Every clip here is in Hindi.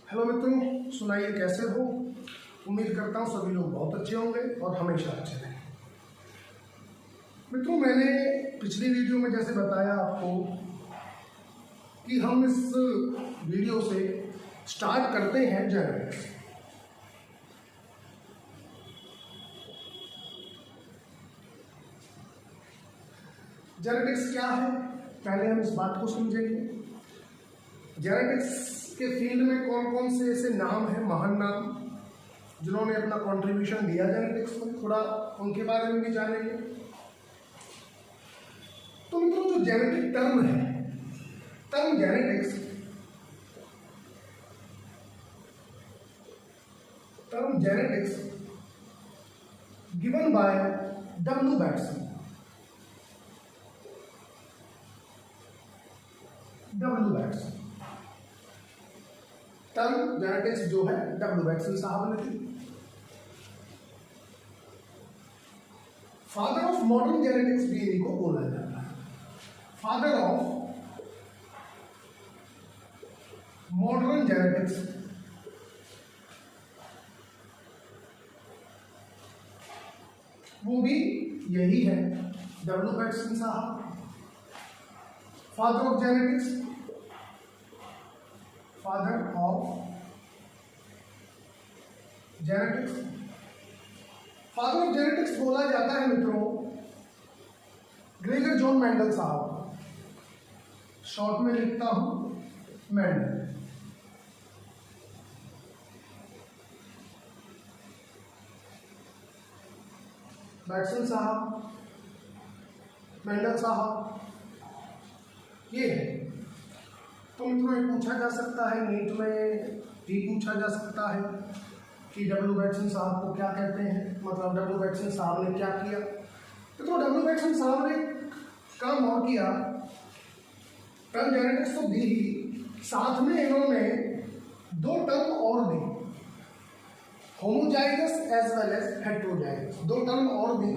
हेलो मित्रों, सुनाइए कैसे हो। उम्मीद करता हूँ सभी लोग बहुत अच्छे होंगे और हमेशा अच्छे रहें। मित्रों, मैंने पिछली वीडियो में जैसे बताया आपको कि हम इस वीडियो से स्टार्ट करते हैं जेनेटिक्स। जेनेटिक्स क्या है, पहले हम इस बात को समझेंगे। जेनेटिक्स के फील्ड में कौन कौन से ऐसे नाम हैं, महान नाम, जिन्होंने अपना कंट्रीब्यूशन दिया जेनेटिक्स में, थोड़ा उनके बारे में भी जानेंगे। तो मित्रों, जो जेनेटिक टर्म है, term genetics, term genetics given by W Bateson. W Bateson term genetics जो है डब्ल्यू बैटसन साहब ने दी। फादर ऑफ मॉडर्न जेनेटिक्स भी इन्हीं को बोला जाता है। फादर ऑफ मॉडर्न जेनेटिक्स वो भी यही है, डब्ल्यू बैटसन साहब। Father of genetics, father of genetics, father of genetics बोला जाता है मित्रों ग्रेगर जॉन मेंडल साहब। शॉर्ट में लिखता हूं मेंडल। बैटसन साहब, मेंडल साहब, ये है। तो मित्रों, ये पूछा जा सकता है, नीट में भी पूछा जा सकता है कि डब्ल्यू बैटसन साहब को क्या कहते हैं, मतलब डब्ल्यू बैटसन साहब ने क्या किया। तो डब्ल्यू बैटसन साहब ने काम और किया, टर्म जेनेटिक्स तो दी ही, साथ में इन्होंने दो टर्म और दी, homozygous as well as heterozygous. दो टर्म और दी,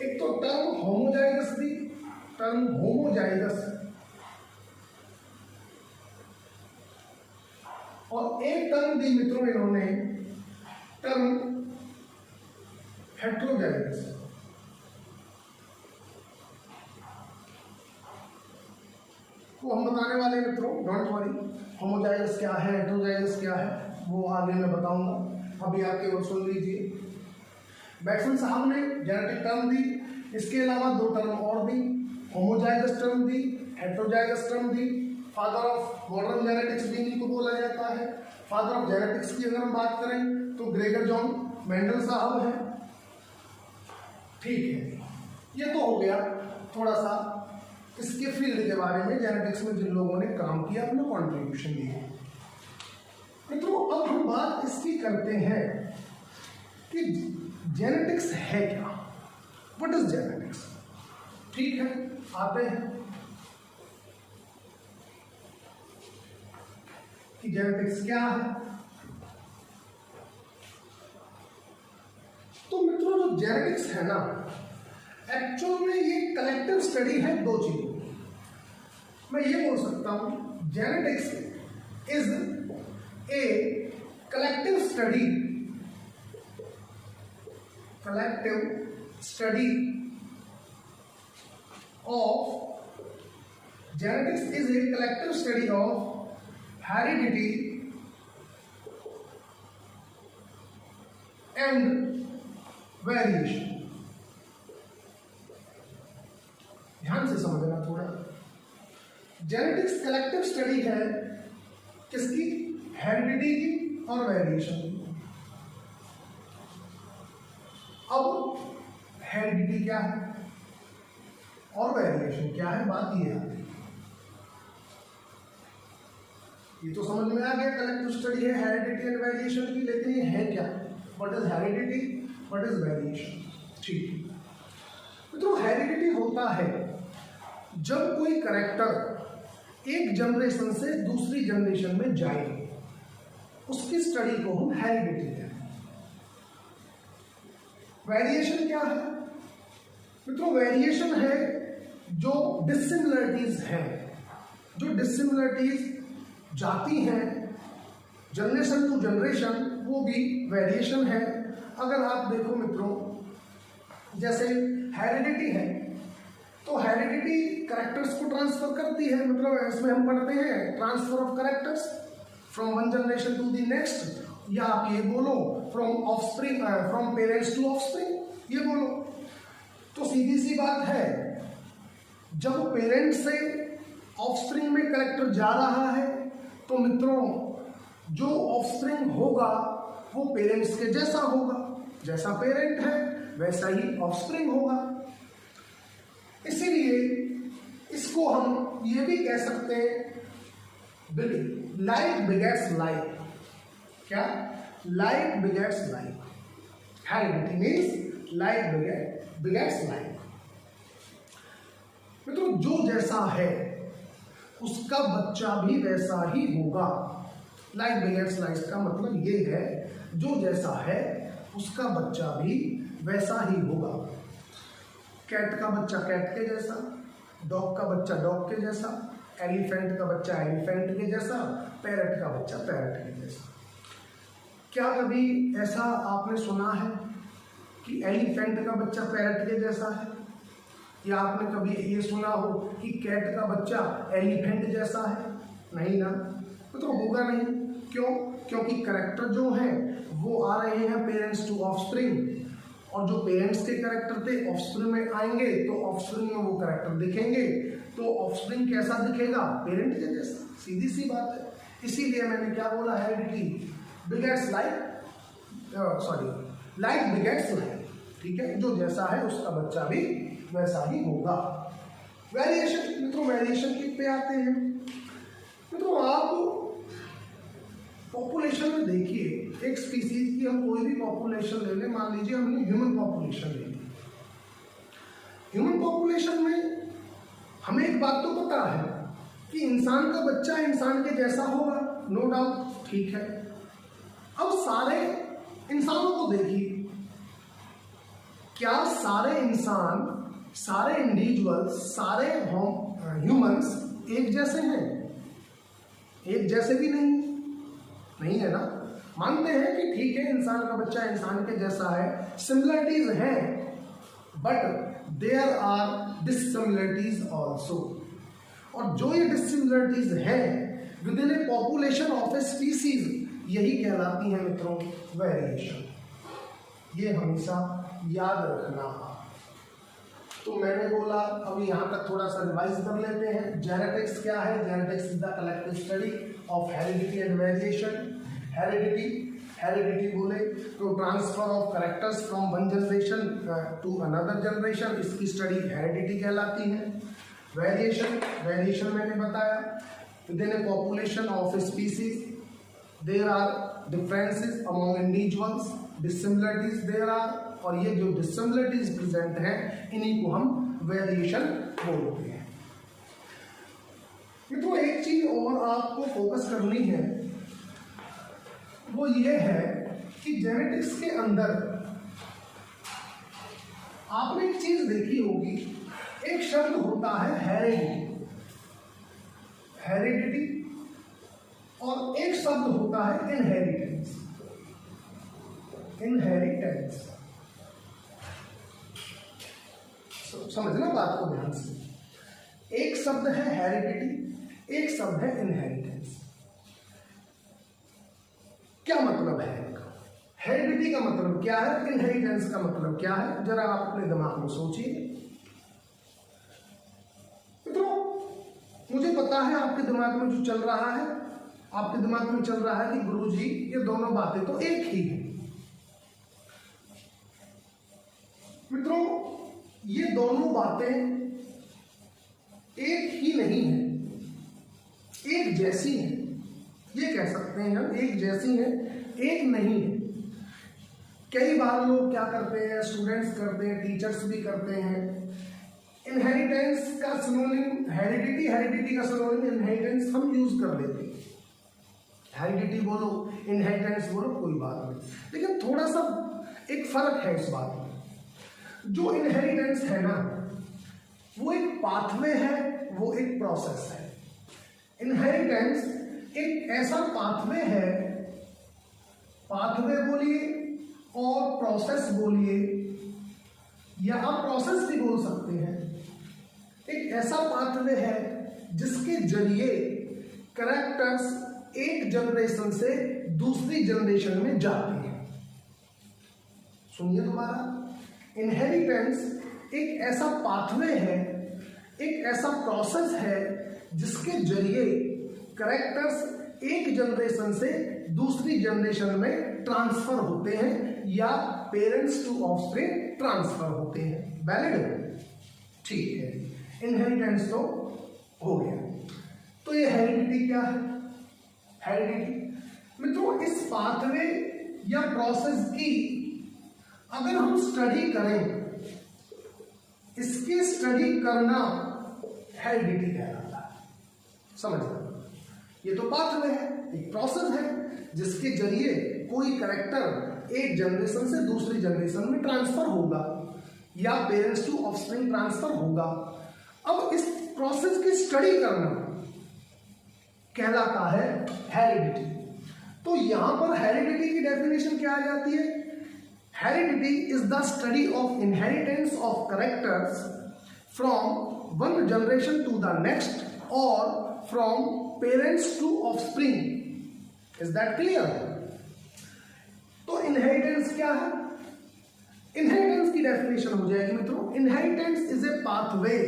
एक तो टर्म होमोजाइगस दी, टर्म होमोजाइगस, और एक टर्म दी मित्रों इन्होंने टर्म हेटेरोजाइगस। तो हम बताने वाले मित्रों, डोंट वरी, होमोजाइगस क्या है, हेटेरोजाइगस क्या है, वो आगे मैं बताऊंगा। अभी आप केवल सुन लीजिए। बैटसन साहब ने जेनेटिक टर्म दी, इसके अलावा दो टर्म और दी, होमोजाइगस टर्म दी, हेटेरोजाइगस टर्म दी। फादर ऑफ मॉडर्न जेनेटिक्स भी इनको बोला जाता है। फादर ऑफ जेनेटिक्स की अगर हम बात करें तो ग्रेगर जॉन मेंडल साहब हैं। ठीक है, ये तो हो गया थोड़ा सा इसके फील्ड के बारे में, जेनेटिक्स में जिन लोगों ने काम किया, अपना कॉन्ट्रीब्यूशन दिया। मित्रों, अब हम बात इसकी करते हैं कि जेनेटिक्स है क्या, व्हाट इज जेनेटिक्स। ठीक है, आते हैं कि जेनेटिक्स क्या है। तो मित्रों, जो जेनेटिक्स है ना, एक्चुअल में ये कलेक्टिव स्टडी है दो चीजों। मैं ये बोल सकता हूं, genetics is a collective study, collective study of, genetics is a collective study of heredity and variation। ध्यान से समझना थोड़ा। जेनेटिक्स कलेक्टिव स्टडी है किसकी, हेरिडिटी की और वेरिएशन की। अब हेरिडिटी क्या है और वेरिएशन क्या है, बात ये है। ये तो समझ में आ गया, कलेक्टिव स्टडी है हेरिडिटी एंड वेरिएशन की, लेकिन ये है क्या, what is heredity, what is variation. ठीक है, तो हेरिडिटी होता है जब कोई कैरेक्टर एक जनरेशन से दूसरी जनरेशन में जाए, उसकी स्टडी को हम हेरिडिटी कहते हैं। वेरिएशन क्या है मित्रों, वेरिएशन है जो डिसिमिलरिटीज हैं, जो डिसिमिलरिटीज जाती हैं जनरेशन टू जनरेशन वो भी वेरिएशन है। अगर आप देखो मित्रों, जैसे हेरिडिटी है तो हेरिडिटी कैरेक्टर्स को ट्रांसफर करती है, मतलब इसमें हम पढ़ते हैं transfer of characters from one generation to the next, या आप ये बोलो from offspring, from parents to offspring, ये बोलो। तो सीधी सी बात है, जब पेरेंट्स से ऑफस्प्रिंग में कैरेक्टर जा रहा है तो मित्रों जो ऑफस्प्रिंग होगा वो पेरेंट्स के जैसा होगा, जैसा पेरेंट है वैसा ही ऑफस्प्रिंग होगा। इसीलिए इसको हम ये भी कह सकते हैं लाइक बिगेट्स लाइक। क्या? Like begets like. Heredity means like begets like. मित्रों जो जैसा है उसका बच्चा भी वैसा ही होगा। लाइक बिगेट्स लाइक का मतलब ये है, जो जैसा है उसका बच्चा भी वैसा ही होगा। कैट का बच्चा कैट के जैसा, डॉग का बच्चा डॉग के जैसा, एलिफेंट का बच्चा एलिफेंट के जैसा, पैरट का बच्चा पैरट के जैसा। क्या कभी ऐसा आपने सुना है कि एलिफेंट का बच्चा पैरट के जैसा है? या आपने कभी ये सुना हो कि कैट का बच्चा एलिफेंट जैसा है? नहीं ना, तो होगा नहीं। क्यों? क्योंकि कैरेक्टर जो है वो आ रहे हैं पेरेंट्स टू ऑफस्प्रिंग, और जो पेरेंट्स के कैरेक्टर थे ऑफस्प्रिंग में आएंगे तो ऑफस्प्रिंग में वो कैरेक्टर दिखेंगे, तो ऑफस्प्रिंग कैसा दिखेगा? पेरेंट के जैसा। सीधी सी बात है। इसीलिए मैंने क्या बोला, heredity begets like, sorry like begets like. ठीक है, जो जैसा है उसका बच्चा भी वैसा ही होगा। वेरिएशन, मित्रों वेरिएशन किस पे आते हैं? मित्रों आप पॉपुलेशन में देखिए, एक स्पीसीज की हम कोई भी पॉपुलेशन ले लें, मान लीजिए हमने ह्यूमन पॉपुलेशन ले ली। ह्यूमन पॉपुलेशन में हमें एक बात तो पता है कि इंसान का बच्चा इंसान के जैसा होगा, नो डाउट, ठीक है। अब सारे इंसानों को देखिए, क्या सारे इंसान, सारे इंडिविजुअल्स, सारे ह्यूमंस एक जैसे हैं? एक जैसे भी नहीं है ना। मानते हैं कि ठीक है इंसान का बच्चा इंसान के जैसा है, सिमिलरिटीज हैं, बट देयर आर डिससिमिलरिटीज ऑल्सो। और जो ये डिससिमिलरिटीज हैं with in a population of a species, यही कहलाती हैं मित्रों वेरिएशन। ये हमेशा याद रखना। तो मैंने बोला, अभी यहाँ तक थोड़ा सा रिवाइज कर लेते हैं। जेनेटिक्स क्या है? Genetics is the collective study of heredity and variation. Heredity बोले तो transfer of characters from one generation to another generation, इसकी स्टडी हेरिडिटी कहलाती है। वेरिएशन मैंने बताया, within a population of a species there are differences among individuals, dissimilarities there are, और ये जो डिससिमिलरिटीज प्रेजेंट हैं इन्हीं को हम वेरिएशन बोलते हैं। तो एक चीज और आपको फोकस करनी है, वो ये है कि जेनेटिक्स के अंदर आपने एक चीज देखी होगी, एक शब्द होता है हेरिडिटी, और एक शब्द होता है इनहेरिटेंस। समझना बात को ध्यान से। एक शब्द है हेरिडिटी, एक शब्द है इनहेरिटेंस। क्या मतलब है इनका? हेरिडिटी का मतलब क्या है, इनहेरिटेंस का मतलब क्या है? जरा आप अपने दिमाग में सोचिए। मित्रों मुझे पता है आपके दिमाग में जो चल रहा है, आपके दिमाग में चल रहा है कि गुरुजी ये दोनों बातें तो एक ही है। मित्रों ये दोनों बातें एक ही नहीं है, एक जैसी है। ये कह सकते हैं हम एक जैसी है, एक नहीं है। कई बार लोग क्या करते हैं, स्टूडेंट्स करते हैं, टीचर्स भी करते हैं, इनहेरिटेंस का सिनोनिम हेरिडिटी का सिनोनिम इनहेरिटेंस हम यूज कर लेते हैं। हेरिडिटी बोलो, इनहेरिटेंस बोलो, कोई बात नहीं, लेकिन थोड़ा सा एक फर्क है इस बात में। जो इनहेरिटेंस है ना, वो एक पाथवे है, वो एक प्रोसेस है। इनहेरिटेंस एक ऐसा पाथवे है पाथवे बोलिए और प्रोसेस बोलिए, या आप प्रोसेस भी बोल सकते हैं। एक ऐसा पाथवे है जिसके जरिए कैरेक्टर्स एक जनरेशन से दूसरी जनरेशन में जाते हैं। सुनिए दोबारा, इनहेरिटेंस एक ऐसा पाथवे है, एक ऐसा प्रोसेस है जिसके जरिए कैरेक्टर्स एक जनरेशन से दूसरी जनरेशन में ट्रांसफर होते हैं या पेरेंट्स टू ऑफस्प्रिंग ट्रांसफर होते हैं। वैलिड? ठीक है, इनहेरिटेंस तो हो गया। तो ये हेरिडिटी क्या है? हेरिडिटी मित्रों, इस पाथवे या प्रोसेस की अगर हम स्टडी करें, इसकी स्टडी करना हेरिडिटी कहलाता है। समझ लो, ये तो पाथवे है, एक प्रोसेस है जिसके जरिए कोई कैरेक्टर एक जनरेशन से दूसरी जनरेशन में ट्रांसफर होगा या पेरेंट्स टू ऑफस्प्रिंग ट्रांसफर होगा। अब इस प्रोसेस की स्टडी करना कहलाता है हेरिडिटी। तो यहां पर हेरिडिटी की डेफिनेशन क्या आ जाती है? Heredity is the study of inheritance of characters from one generation to the next और from parents to offspring. Is that clear? तो इनहेरिटेंस क्या है? इनहेरिटेंस की डेफिनेशन हो जाएगी मित्रों, इनहेरिटेंस इज ए पाथवे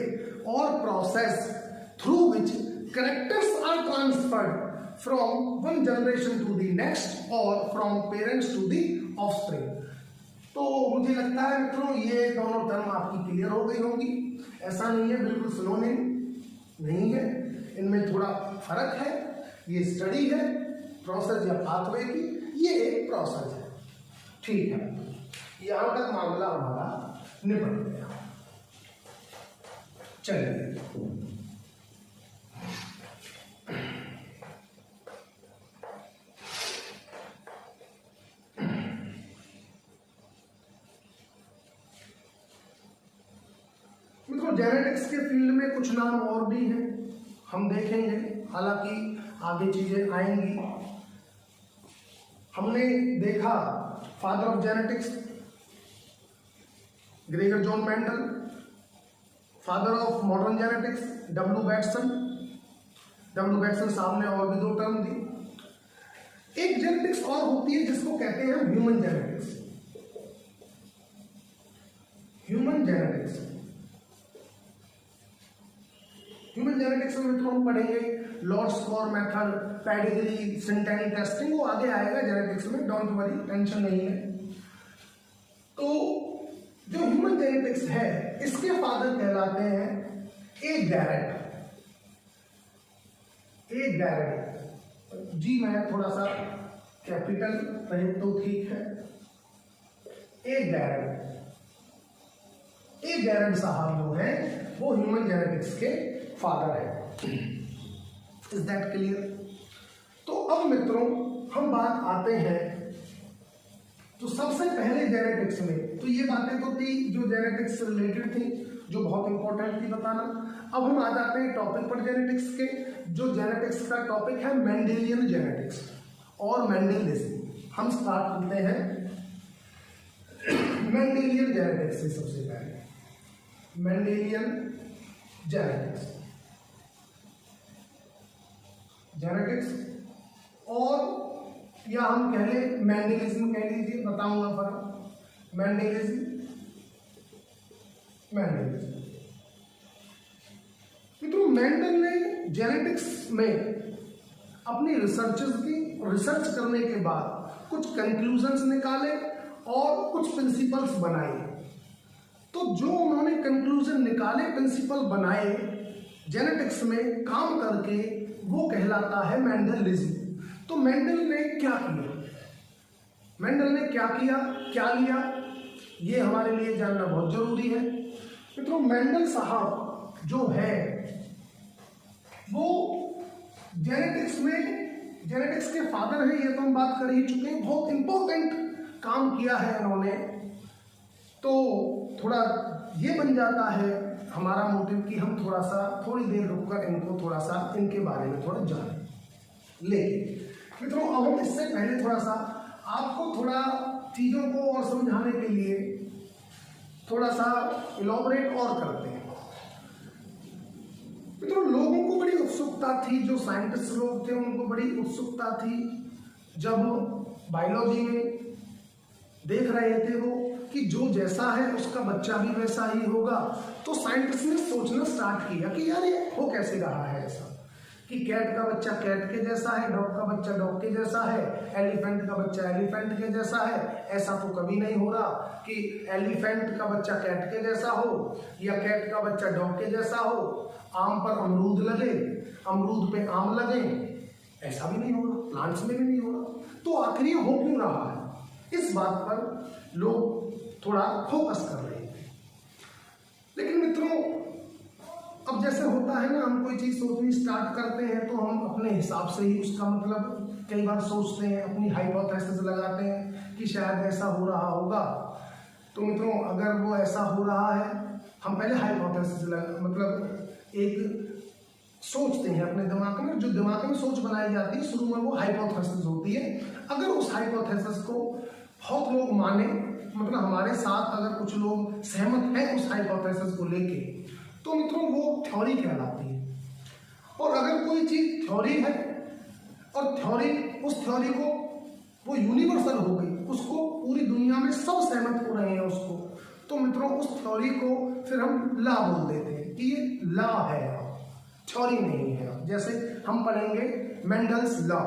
और process through which characters are transferred from one generation to the next or from parents to the offspring। तो मुझे लगता है मित्रों ये दोनों टर्म आपकी क्लियर हो गई होंगी। ऐसा नहीं है बिल्कुल सिनोनिम नहीं है, इनमें थोड़ा फर्क है। ये स्टडी है प्रोसेस या पाथवे की, ये एक प्रोसेस है। ठीक है, यहां तक मामला हमारा निपट गया। चलिए मित्रों, जेनेटिक्स के फील्ड में कुछ नाम और भी हैं, हम देखेंगे, हालांकि आगे चीजें आएंगी। हमने देखा father of genetics Gregor John Mendel, father of modern genetics W Bateson. W Bateson साहब ने और भी दो टर्म दी। एक जेनेटिक्स और होती है जिसको कहते हैं human genetics. Human genetics, human genetics में मित्रों हम पढ़ेंगे lod score method, pedigree, syntenic testing, वो आगे आएगा जेनेटिक्स में, डोंट वरी, टेंशन नहीं है। तो जो ह्यूमन जेनेटिक्स है इसके फादर कहलाते हैं ए गैरेट। ए गैरेट जी, मैं थोड़ा सा कैपिटल रहे तो ठीक है। ए गैरेट साहब जो है वो ह्यूमन जेनेटिक्स के फादर है। Is that clear? तो अब मित्रों हम बात आते हैं, तो सबसे पहले जेनेटिक्स में तो ये बातें तो थी जो जेनेटिक्स से रिलेटेड थी, जो बहुत इंपॉर्टेंट थी बताना। अब हम आ जाते हैं टॉपिक पर जेनेटिक्स के। जो जेनेटिक्स का टॉपिक है मेंडेलियन जेनेटिक्स और मेंडलिज्म। हम स्टार्ट करते हैं मेंडेलियन जेनेटिक्स से। सबसे पहले मेंडेलियन जेनेटिक्स और या हम कह लें मेंडलिज्म कह लीजिए, बताऊंगा फर्क। मेंडलिज्म तो मेंडल ने जेनेटिक्स में अपनी रिसर्च करने के बाद कुछ कंक्लूजन्स निकाले और कुछ प्रिंसिपल्स बनाए। तो जो उन्होंने कंक्लूजन निकाले, प्रिंसिपल बनाए जेनेटिक्स में काम करके, वो कहलाता है मेंडलिज्म। तो मेंडल ने क्या किया, क्या लिया, ये हमारे लिए जानना बहुत जरूरी है मित्रों। मेंडल साहब जो है वो जेनेटिक्स के फादर हैं, ये तो हम बात कर ही चुके हैं। बहुत इंपॉर्टेंट काम किया है इन्होंने। तो थोड़ा ये बन जाता है हमारा मोटिव कि हम थोड़ी देर रुककर इनको थोड़ा सा इनके बारे में थोड़ा जानें। लेकिन मित्रों अब हम इससे पहले थोड़ा सा आपको थोड़ा चीज़ों को और समझाने के लिए थोड़ा सा इलॉबरेट और करते हैं। मित्रों, लोगों को बड़ी उत्सुकता थी, जो साइंटिस्ट लोग थे उनको बड़ी उत्सुकता थी जब बायोलॉजी में देख रहे थे वो कि जो जैसा है उसका बच्चा भी वैसा ही होगा। तो साइंटिस्ट ने सोचना स्टार्ट किया कि यार ये हो कैसे रहा है ऐसा, कि कैट का बच्चा कैट के जैसा है, डॉग का बच्चा डॉग के जैसा है, एलिफेंट का बच्चा एलिफेंट के जैसा है। ऐसा तो कभी नहीं हो रहा कि एलिफेंट का बच्चा कैट के जैसा हो या कैट का बच्चा डॉग के जैसा हो। आम पर अमरूद लगे, अमरूद पे आम लगे, ऐसा भी नहीं हो रहा, प्लांट्स में भी नहीं हो रहा। तो आखिर ये हो क्यों रहा है, इस बात पर लोग थोड़ा फोकस कर रहे हैं। लेकिन मित्रों, अब जैसे होता है ना, हम कोई चीज़ सोचनी स्टार्ट करते हैं तो हम अपने हिसाब से ही उसका मतलब कई बार सोचते हैं, अपनी हाइपोथेसिस लगाते हैं कि शायद ऐसा हो रहा होगा। तो मित्रों, अगर वो ऐसा हो रहा है, हम पहले हाइपोथेसिस मतलब एक सोचते हैं अपने दिमाग में, जो दिमाग में सोच बनाई जाती है शुरू में वो हाइपोथेसिस होती है। अगर उस हाइपोथेसिस को बहुत लोग माने, मतलब हमारे साथ अगर कुछ लोग सहमत हैं उस हाइपोथेसिस को लेके, तो मित्रों वो थ्योरी कहलाती है। और अगर कोई चीज थ्योरी है और थ्योरी, उस थ्योरी को वो यूनिवर्सल हो गई, उसको पूरी दुनिया में सब सहमत हो रहे हैं उसको, तो मित्रों उस थ्योरी को फिर हम लॉ बोल देते हैं कि ये लॉ है, थ्योरी नहीं है। जैसे हम पढ़ेंगे मेंडल्स लॉ,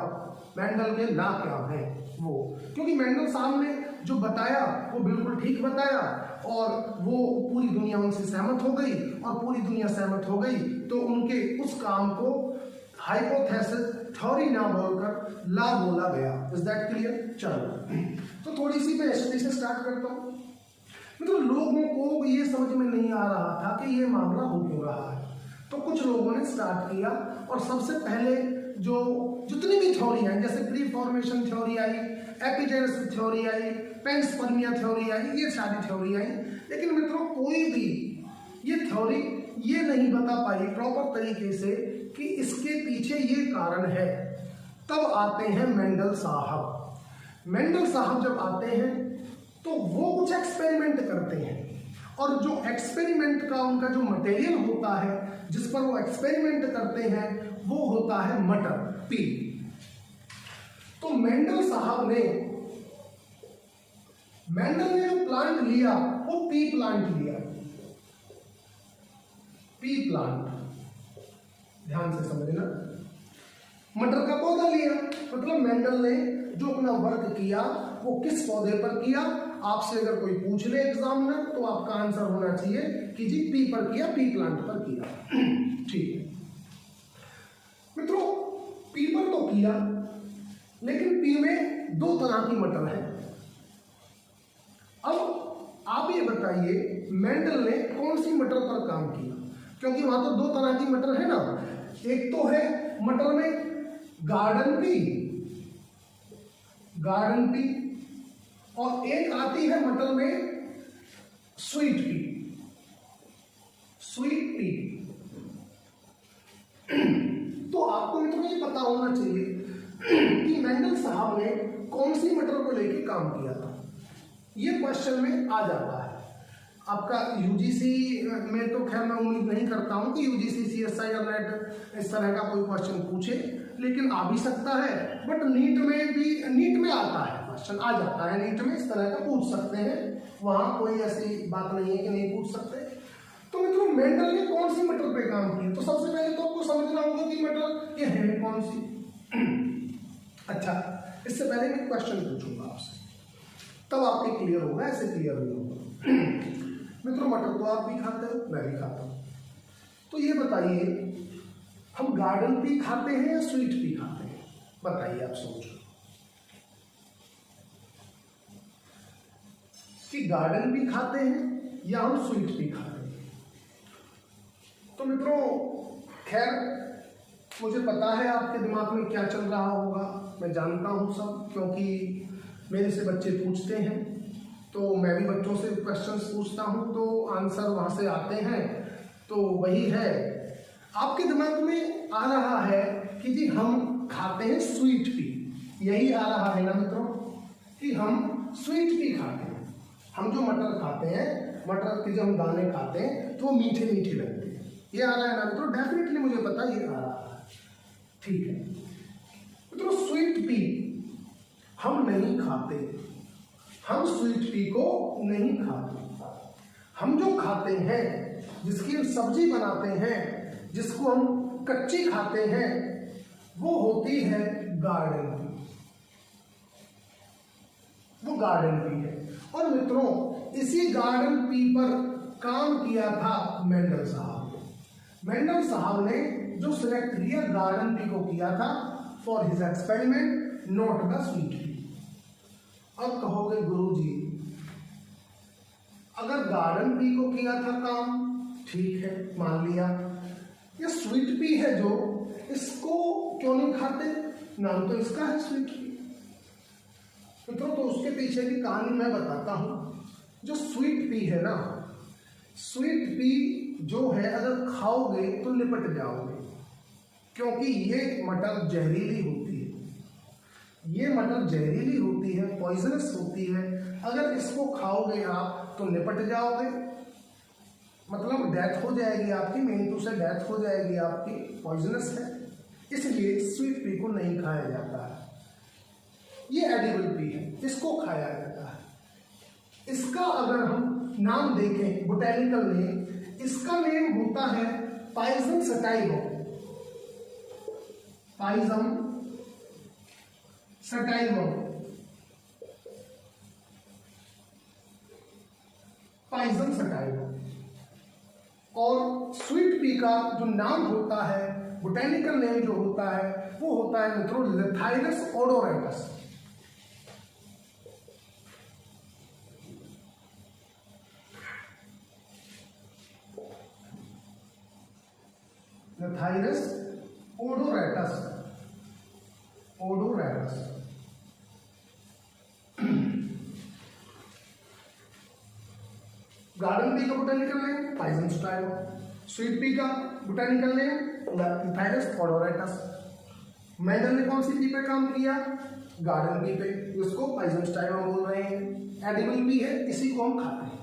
मेंडल के लॉ क्या है वो, क्योंकि मेंडल साहब ने जो बताया वो बिल्कुल ठीक बताया और वो पूरी दुनिया उनसे सहमत हो गई, और पूरी दुनिया सहमत हो गई तो उनके उस काम को हाइपोथेसिस, थ्योरी ना बोलकर लॉ बोला गया। Is that clear? चलो, तो थोड़ी सी मैं ऐसे से स्टार्ट करता हूँ। मतलब लोगों को ये समझ में नहीं आ रहा था कि ये मामला हो क्यों रहा है, तो कुछ लोगों ने स्टार्ट किया और सबसे पहले जो जितनी भी थ्योरी आई, जैसे प्री फॉर्मेशन थ्योरी आई, एपिजेनेसिस थ्योरी आई, पेंसपर्मिया थ्योरी आई, ये सारी थ्योरी आई। लेकिन मित्रों कोई भी ये थ्योरी ये नहीं बता पाई प्रॉपर तरीके से कि इसके पीछे ये कारण है। तब आते हैं मेंडल साहब। मेंडल साहब जब आते हैं तो वो कुछ एक्सपेरिमेंट करते हैं, और जो एक्सपेरिमेंट का उनका जो मटेरियल होता है जिस पर वो एक्सपेरिमेंट करते हैं वो होता है मटर, पी। तो मेंडल ने जो प्लांट लिया वो पी प्लांट लिया, पी प्लांट, ध्यान से समझना। मटर का पौधा लिया, मतलब मेंडल ने जो अपना वर्क किया वो किस पौधे पर किया। आपसे अगर कोई पूछ ले एग्जाम में तो आपका आंसर होना चाहिए कि जी पी पर किया, पी प्लांट पर किया। ठीक है मित्रों, पी पर तो किया, लेकिन पी में दो तरह की मटर है। अब आप ये बताइए मेंडल ने कौन सी मटर पर काम किया, क्योंकि वहां तो दो तरह की मटर है ना। एक तो है मटर में गार्डन पी, और एक आती है मटर में स्वीट पी। तो आपको मित्रों ये पता होना चाहिए कि मेंडल साहब ने कौन सी मटर को लेकर काम किया था। ये क्वेश्चन में आ जाता है आपका यूजीसी में। तो खैर मैं उम्मीद नहीं करता हूं कि यूजीसी, सीएसआई और नेट इस तरह का कोई क्वेश्चन पूछे, लेकिन आ भी सकता है। बट नीट में आता है क्वेश्चन, आ जाता है नीट में, इस तरह का पूछ सकते हैं। वहां कोई ऐसी बात नहीं है कि नहीं पूछ सकते। तो मित्रों मेंडल ने कौन सी मटर पे काम किया, तो सबसे पहले तो आपको समझना होगा कि मटर ये है कौन सी। अच्छा, इससे पहले मैं क्वेश्चन पूछूंगा आपसे, तब आपके क्लियर होगा, ऐसे क्लियर नहीं होगा। मित्रों मटर तो आप भी खाते हो, मैं भी खाता हूं। तो ये बताइए हम गार्डन पी खाते हैं या स्वीट पी खाते हैं, बताइए आप सोचो कि गार्डन पी खाते हैं या हम स्वीट पी खाते हैं। तो मित्रों खैर मुझे पता है आपके दिमाग में क्या चल रहा होगा, मैं जानता हूं सब, क्योंकि मेरे से बच्चे पूछते हैं, तो मैं भी बच्चों से क्वेश्चंस पूछता हूं, तो आंसर वहां से आते हैं। तो वही है, आपके दिमाग में आ रहा है कि जी हम खाते हैं स्वीट पी, यही आ रहा है ना मित्रों, कि हम स्वीट पी खाते हैं, हम जो मटर खाते हैं, मटर के जो हम दाने खाते हैं तो वो मीठे मीठे लगते हैं। ये आ रहा है ना मित्रों? डेफिनेटली मुझे पता ये आ रहा है, ठीक है मित्रों। स्वीट पी हम नहीं खाते, हम स्वीट पी को नहीं खाते। हम जो खाते हैं, जिसकी हम सब्जी बनाते हैं, जिसको हम कच्ची खाते हैं, वो होती है गार्डन पी, वो गार्डन पी है। और मित्रों इसी गार्डन पी पर काम किया था मेंडल साहब ने। मेंडल साहब ने जो सिलेक्ट किया गार्डन पी को किया था for his experiment, not the sweet pea. अब कहोगे गुरुजी अगर गार्डन पी को किया था काम, ठीक है मान लिया, ये स्वीट पी है जो, इसको क्यों नहीं खाते? नाम तो इसका है स्वीट पी। मित्रों तो उसके पीछे की कहानी मैं बताता हूं। जो स्वीट पी है ना, स्वीट पी जो है अगर खाओगे तो लिपट जाओगे, क्योंकि ये मटर जहरीली होती है, ये मटर जहरीली होती है, पॉइजनस होती है। अगर इसको खाओगे आप तो निपट जाओगे, मतलब डेथ हो जाएगी आपकी, मेंटू से डेथ हो जाएगी आपकी, पॉइजनस है। इसलिए स्वीट पी को नहीं खाया जाता है। ये एडिबल पी है, इसको खाया जाता है। इसका अगर हम नाम देखें, बोटेनिकल नेम, इसका नेम होता है पाइजम सटाइवम, पाइजम सटाइवम, पाइजम सटाइवम। और स्वीट पी का जो नाम होता है, बोटेनिकल नेम जो होता है, वो होता है मित्रों Lathyrus odoratus. Lathyrus odoratus, odoratus. Garden pea का botanical name Pisum sativum, sweet pea का botanical name Lathyrus odoratus. Mendel ने कौन सी पी पे काम किया? गार्डन पी पे, उसको पाइजम सटाइवम बोल रहे हैं। एडिबल पी है, इसी को हम खाते हैं।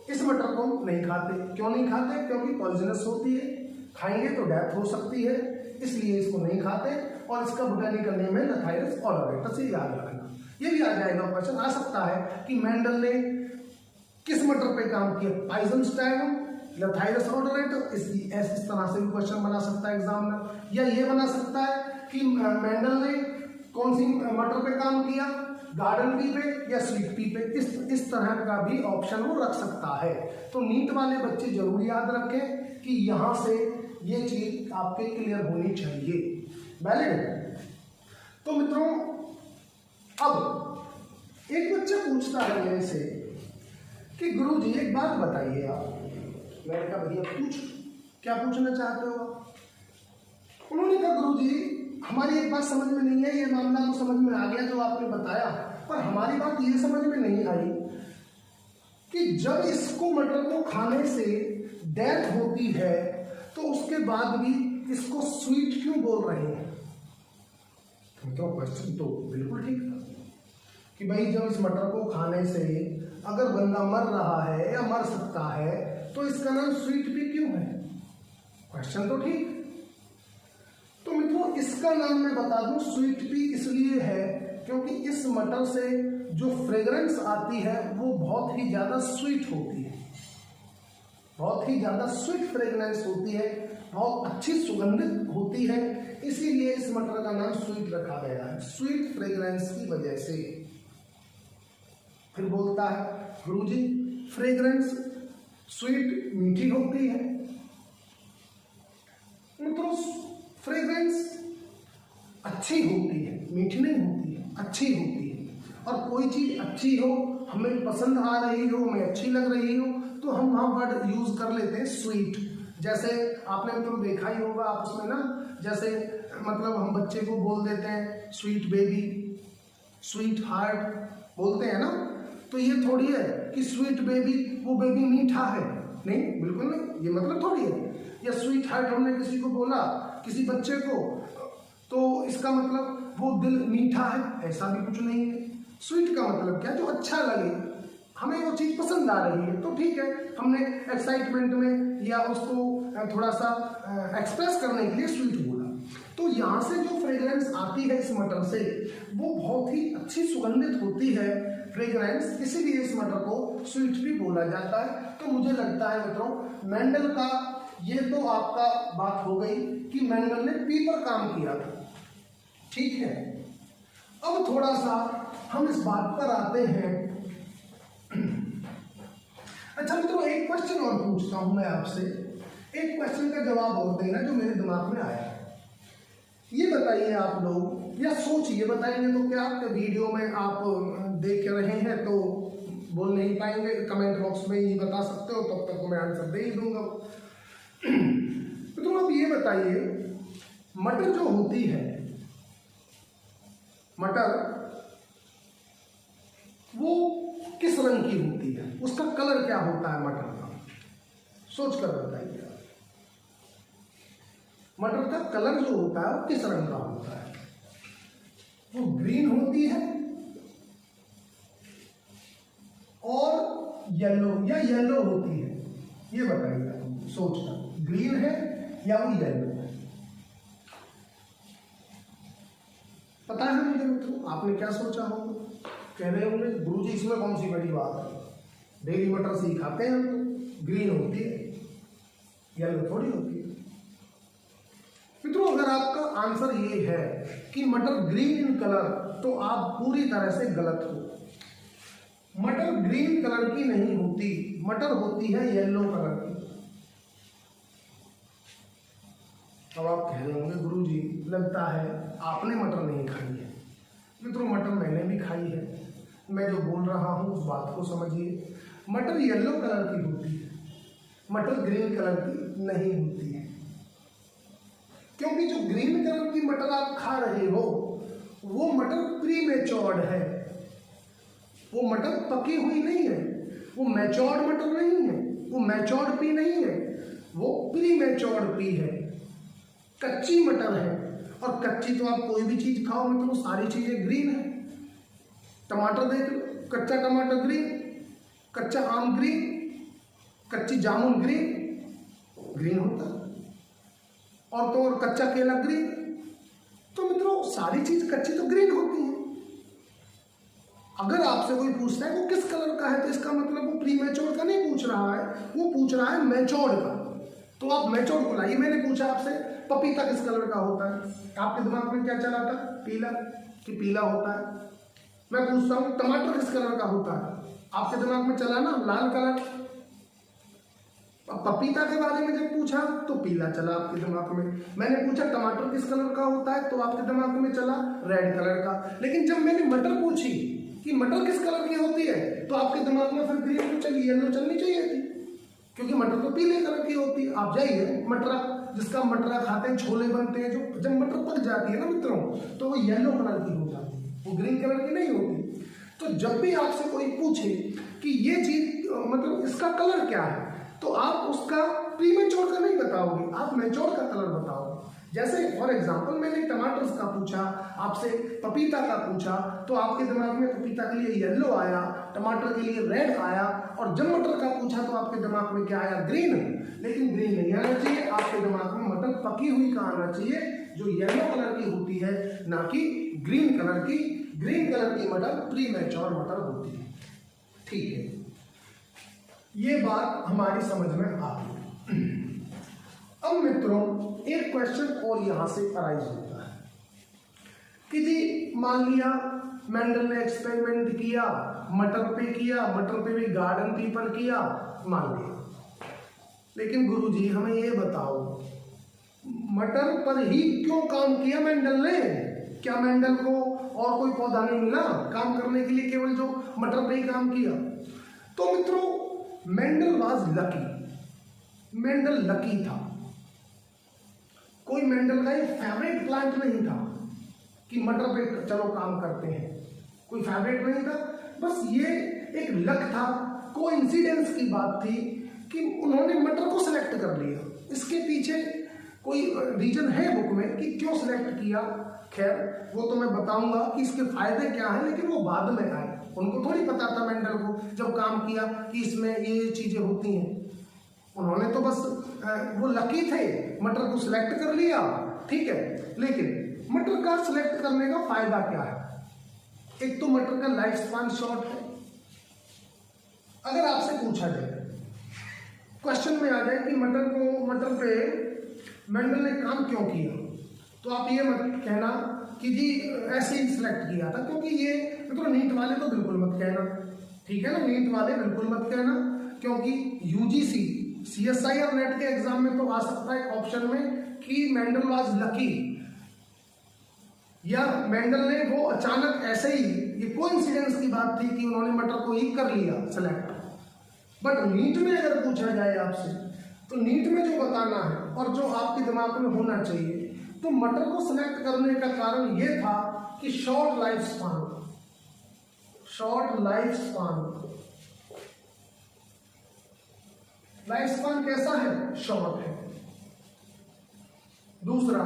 इस मटर को हम नहीं खाते। क्यों नहीं खाते? क्योंकि पॉइजनस होती है, खाएंगे तो डेथ हो सकती है, इसलिए इसको नहीं खाते। और इसका बोटेनिकल नेम है लेथाइरस ओडोरेटस, ये याद रखना। ये भी आ जाएगा, क्वेश्चन आ सकता है कि मेंडल ने किस मटर पे काम किया? पाइजम सटाइवम, लेथाइरस ओडोरेटस। इस तरह से भी क्वेश्चन बना सकता है एग्जामिनर। या ये बना सकता है कि मेंडल ने कौन सी मटर पे काम किया? गार्डन पी पे या स्वीट पी पे। इस तरह का भी ऑप्शन वो रख सकता है। तो नीट वाले बच्चे जरूर याद रखें कि यहां से ये चीज आपके क्लियर होनी चाहिए। वैलिड? तो मित्रों अब एक बच्चा पूछता है मेरे से कि गुरुजी एक बात बताइए आप। मैंने कहा भैया पूछ, क्या पूछना चाहते हो? उन्होंने कहा गुरुजी हमारी एक बात समझ में नहीं है, ये मामला तो समझ में आ गया जो आपने बताया, पर हमारी बात ये समझ में नहीं आई कि जब इसको मटर को खाने से डेथ होती है तो उसके बाद भी इसको स्वीट क्यों बोल रहे हैं? तो क्वेश्चन तो बिल्कुल ठीक था कि भाई जब इस मटर को खाने से अगर बंदा मर रहा है या मर सकता है तो इसका नाम स्वीट पी क्यों है? क्वेश्चन तो ठीक। तो मित्रों इसका नाम मैं बता दूं, स्वीट पी इसलिए है क्योंकि इस मटर से जो फ्रेग्रेंस आती है वो बहुत ही ज्यादा स्वीट होती है, बहुत ही ज्यादा स्वीट फ्रेग्रेंस होती है, बहुत अच्छी सुगंधित होती है। इसीलिए इस मटर का नाम स्वीट रखा गया है, स्वीट फ्रेग्रेंस की वजह से। फिर बोलता है गुरुजी फ्रेग्रेंस स्वीट मीठी होती है। मित्रों फ्रेग्रेंस अच्छी होती है, मीठी नहीं होती है, अच्छी होती है। और कोई चीज अच्छी हो, हमें पसंद आ रही हो, हमें अच्छी लग रही हो, तो हम वहां वर्ड यूज कर लेते हैं स्वीट। जैसे आपने तो देखा ही होगा आपस में ना, जैसे मतलब हम बच्चे को बोल देते हैं स्वीट बेबी, स्वीट हार्ट बोलते हैं ना। तो ये थोड़ी है कि स्वीट बेबी वो बेबी मीठा है, नहीं बिल्कुल नहीं, ये मतलब थोड़ी है। या स्वीट हार्ट हमने किसी को बोला, किसी बच्चे को, तो इसका मतलब वो दिल मीठा है, ऐसा भी कुछ नहीं है। स्वीट का मतलब क्या, जो अच्छा लगे, हमें वो चीज़ पसंद आ रही है तो ठीक है, हमने एक्साइटमेंट में या उसको थोड़ा सा एक्सप्रेस करने के लिए स्वीट बोला। तो यहाँ से जो फ्रेग्रेंस आती है इस मटर से वो बहुत ही अच्छी सुगंधित होती है फ्रेग्रेंस, इसीलिए इस मटर को स्वीट भी बोला जाता है। तो मुझे लगता है मित्रों मेंडल का ये तो आपका बात हो गई कि मेंडल ने पी पर काम किया था, ठीक है। अब थोड़ा सा हम इस बात पर आते हैं। अच्छा मित्रों एक क्वेश्चन और पूछता हूं मैं आपसे, एक क्वेश्चन का जवाब और देना जो मेरे दिमाग में आया है। ये बताइए आप लोग, या सोचिए, बताएंगे तो क्या आपके वीडियो में आप देख रहे हैं तो बोल नहीं पाएंगे, कमेंट बॉक्स में ही बता सकते हो, तब तक मैं आंसर दे ही दूंगा। तो आप ये बताइए मटर जो होती है, मटर वो किस रंग की होती है, उसका कलर क्या होता है मटर का, सोच कर बताइए। मटर का कलर जो होता है वो किस रंग का होता है, वो ग्रीन होती है और येलो, या येलो होती है, ये बताइए सोचकर, ग्रीन है या वो येलो है। पता है मुझे मित्रों, आपने क्या सोचा होगा, कह रहे होंगे गुरुजी इसमें कौन सी बड़ी बात है, डेली मटर से ही खाते हैं हम तो, ग्रीन होती है येलो थोड़ी होती है। मित्रों अगर आपका आंसर ये है कि मटर ग्रीन इन कलर, तो आप पूरी तरह से गलत हो। मटर ग्रीन कलर की नहीं होती, मटर होती है येलो कलर की। अब आप कह रहे होंगे गुरुजी लगता है आपने मटर नहीं खाई है। मित्रों मटर मैंने भी खाई है, मैं जो बोल रहा हूं उस बात को समझिए। मटर येलो कलर की होती है, मटर ग्रीन कलर की नहीं होती है, क्योंकि जो ग्रीन कलर की मटर आप खा रहे हो वो मटर प्रीमेच्योर्ड है, वो मटर पकी हुई नहीं है, वो मैच्योर्ड मटर नहीं है, वो मैच्योर्ड पी नहीं है, वो प्रीमेच्योर्ड पी है, कच्ची मटर है। और कच्ची तो आप कोई भी चीज खाओ मतलब सारी चीजें ग्रीन है। टमाटर देख लो, कच्चा टमाटर ग्रीन, कच्चा आम ग्रीन, कच्ची जामुन ग्रीन होता है, और तो और कच्चा केला ग्रीन। तो मित्रों सारी चीज कच्ची तो ग्रीन होती है। अगर आपसे कोई पूछता है वो किस कलर का है तो इसका मतलब वो प्रीमेच्योर का नहीं पूछ रहा है, वो पूछ रहा है मैच्योर्ड का। तो आप मैच्योर्ड को लाइए। मैंने पूछा आपसे पपीता किस कलर का होता है, आपके दिमाग में क्या चला था, पीला, कि पीला होता है। मैं पूछता हूँ टमाटर किस कलर का होता है, आपके दिमाग में चला ना लाल कलर। पपीता के बारे में जब पूछा तो पीला चला आपके दिमाग में। मैंने पूछा टमाटर किस कलर का होता है तो आपके दिमाग में चला रेड कलर का। लेकिन जब मैंने मटर पूछी कि मटर किस कलर की होती है तो आपके दिमाग में फिर ग्रीन तो चली, येलो चलनी चाहिए थी, क्योंकि मटर तो पीले कलर की होती है। आप जाइए मटरा, जिसका मटरा खाते हैं, छोले बनते हैं, जो जब मटर पक जाती है ना मित्रों तो वो येलो कलर की हो जाती है, वो ग्रीन कलर की नहीं होती। तो जब भी आपसे कोई पूछे कि ये चीज मतलब इसका कलर क्या है तो आप उसका प्रीमेच्योर का नहीं बताओगे, आप मैच्योर का कलर बताओगे। जैसे फॉर एग्जांपल मैंने टमाटर का पूछा, आपसे पपीता का पूछा, तो आपके दिमाग में पपीता के लिए येलो आया, टमाटर के लिए रेड आया, और जब मटर का पूछा तो आपके दिमाग में क्या आया, ग्रीन। लेकिन ग्रीन नहीं आना चाहिए, आपके दिमाग में मटर पकी हुई का आना चाहिए जो येलो कलर की होती है, ना कि ग्रीन कलर की। ग्रीन कलर की मटर प्रीमेच्योर मटर होती है, ठीक है। ये बात हमारी समझ में आ गई। अब मित्रों एक क्वेश्चन और यहां से अराइज होता है कि जी मान लिया मेंडल ने एक्सपेरिमेंट किया, मटर पे किया, मटर पे भी गार्डन पीपल किया, मान लिया, लेकिन गुरुजी हमें ये बताओ मटर पर ही क्यों काम किया मेंडल ने? क्या मेंडल को और कोई पौधा नहीं मिला काम करने के लिए, केवल जो मटर पे ही काम किया? तो मित्रों Mendel was lucky, Mendel lucky था। कोई मेंडल का ये फेवरेट प्लांट नहीं था कि मटर पे चलो काम करते हैं, कोई फेवरेट नहीं था, बस ये एक लक था, कोइंसिडेंस की बात थी कि उन्होंने मटर को सिलेक्ट कर लिया। इसके पीछे कोई रीजन है बुक में कि क्यों सिलेक्ट किया, खैर वो तो मैं बताऊंगा कि इसके फायदे क्या हैं, लेकिन वो बाद में आए। उनको थोड़ी पता था मेंडल को जब काम किया कि इसमें ये चीजें होती हैं। उन्होंने तो बस वो लकी थे, मटर को सिलेक्ट कर लिया, ठीक है। लेकिन मटर का सिलेक्ट करने का फायदा क्या है? एक तो मटर का लाइफ स्पान शॉर्ट है। अगर आपसे पूछा जाए, क्वेश्चन में आ जाए कि मटर पे मेंडल ने काम क्यों किया, तो आप ये मत कहना कि जी ऐसे ही सिलेक्ट किया था, क्योंकि ये मतलब नीट वाले तो बिल्कुल मत कहना, ठीक है ना, नीट वाले बिल्कुल मत कहना, क्योंकि यूजीसी सीएसआई और नेट के एग्जाम में तो आ सकता है ऑप्शन में कि मेंडल वाज लकी, या मेंडल ने वो अचानक ऐसे ही, ये कोइंसिडेंस की बात थी कि उन्होंने मटर को ही कर लिया सेलेक्ट। बट नीट में अगर पूछा जाए आपसे, तो नीट में जो बताना है और जो आपके दिमाग में होना चाहिए, तो मटर को सिलेक्ट करने का कारण ये था कि short life span, short life span, life span कैसा है? शॉर्ट है। दूसरा,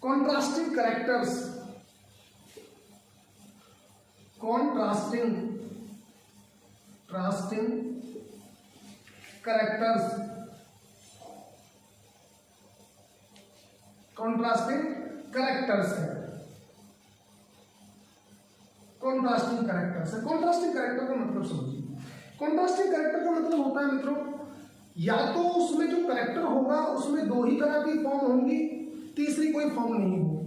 contrasting characters, contrasting characters, contrasting characters है, कॉन्ट्रास्टिंग कैरेक्टर्स है। कॉन्ट्रास्टिंग कैरेक्टर का मतलब समझिए। कॉन्ट्रास्टिंग कैरेक्टर का मतलब होता है मित्रों, या तो उसमें जो कैरेक्टर होगा उसमें दो ही तरह की फॉर्म होंगी, तीसरी कोई फॉर्म नहीं होगी।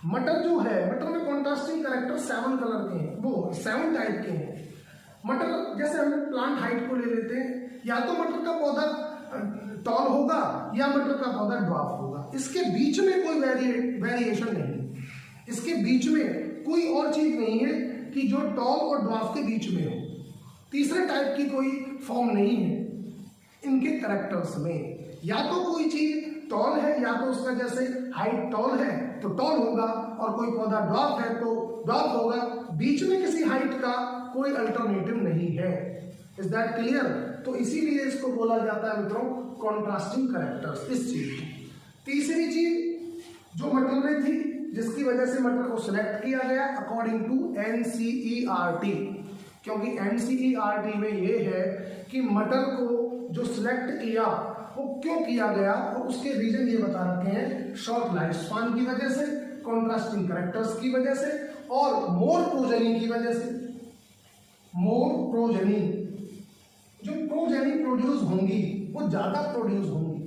मटर जो है, मटर में कॉन्ट्रास्टिंग कैरेक्टर 7 कलर के हैं, वो 7 टाइप के हैं। मटर, जैसे हम प्लांट हाइट को ले लेते हैं, या तो मटर का पौधा टॉल होगा या मटर का पौधा ड्वार्फ होगा, इसके बीच में कोई वेरिएशन नहीं, इसके बीच में कोई और चीज नहीं है कि जो टॉल और ड्वार्फ के बीच में हो। तीसरे टाइप की कोई फॉर्म नहीं है इनके कैरेक्टर्स में। या तो कोई चीज टॉल है, या तो उसका जैसे हाइट टॉल है तो टॉल होगा, और कोई पौधा ड्वार्फ है तो ड्वार्फ होगा, बीच में किसी हाइट का कोई अल्टरनेटिव नहीं है। Is that clear? तो इसीलिए इसको बोला जाता है मित्रों कॉन्ट्रास्टिंग कैरेक्टर्स, इस चीज को। तीसरी चीज जो मटर में थी, जिसकी वजह से मटर को सिलेक्ट किया गया अकॉर्डिंग टू एनसीईआरटी, क्योंकि एनसीईआरटी में ये है कि मटर को जो सिलेक्ट किया वो क्यों किया गया, और उसके रीजन ये बता रखे हैं, शॉर्ट लाइफ स्पान की वजह से, कॉन्ट्रास्टिंग कैरेक्टर्स की वजह से, और मोर प्रोजेनी की वजह से। मोर प्रोजेनी, जो प्रोजेनी प्रोड्यूस होंगी वो ज्यादा प्रोड्यूस होंगी।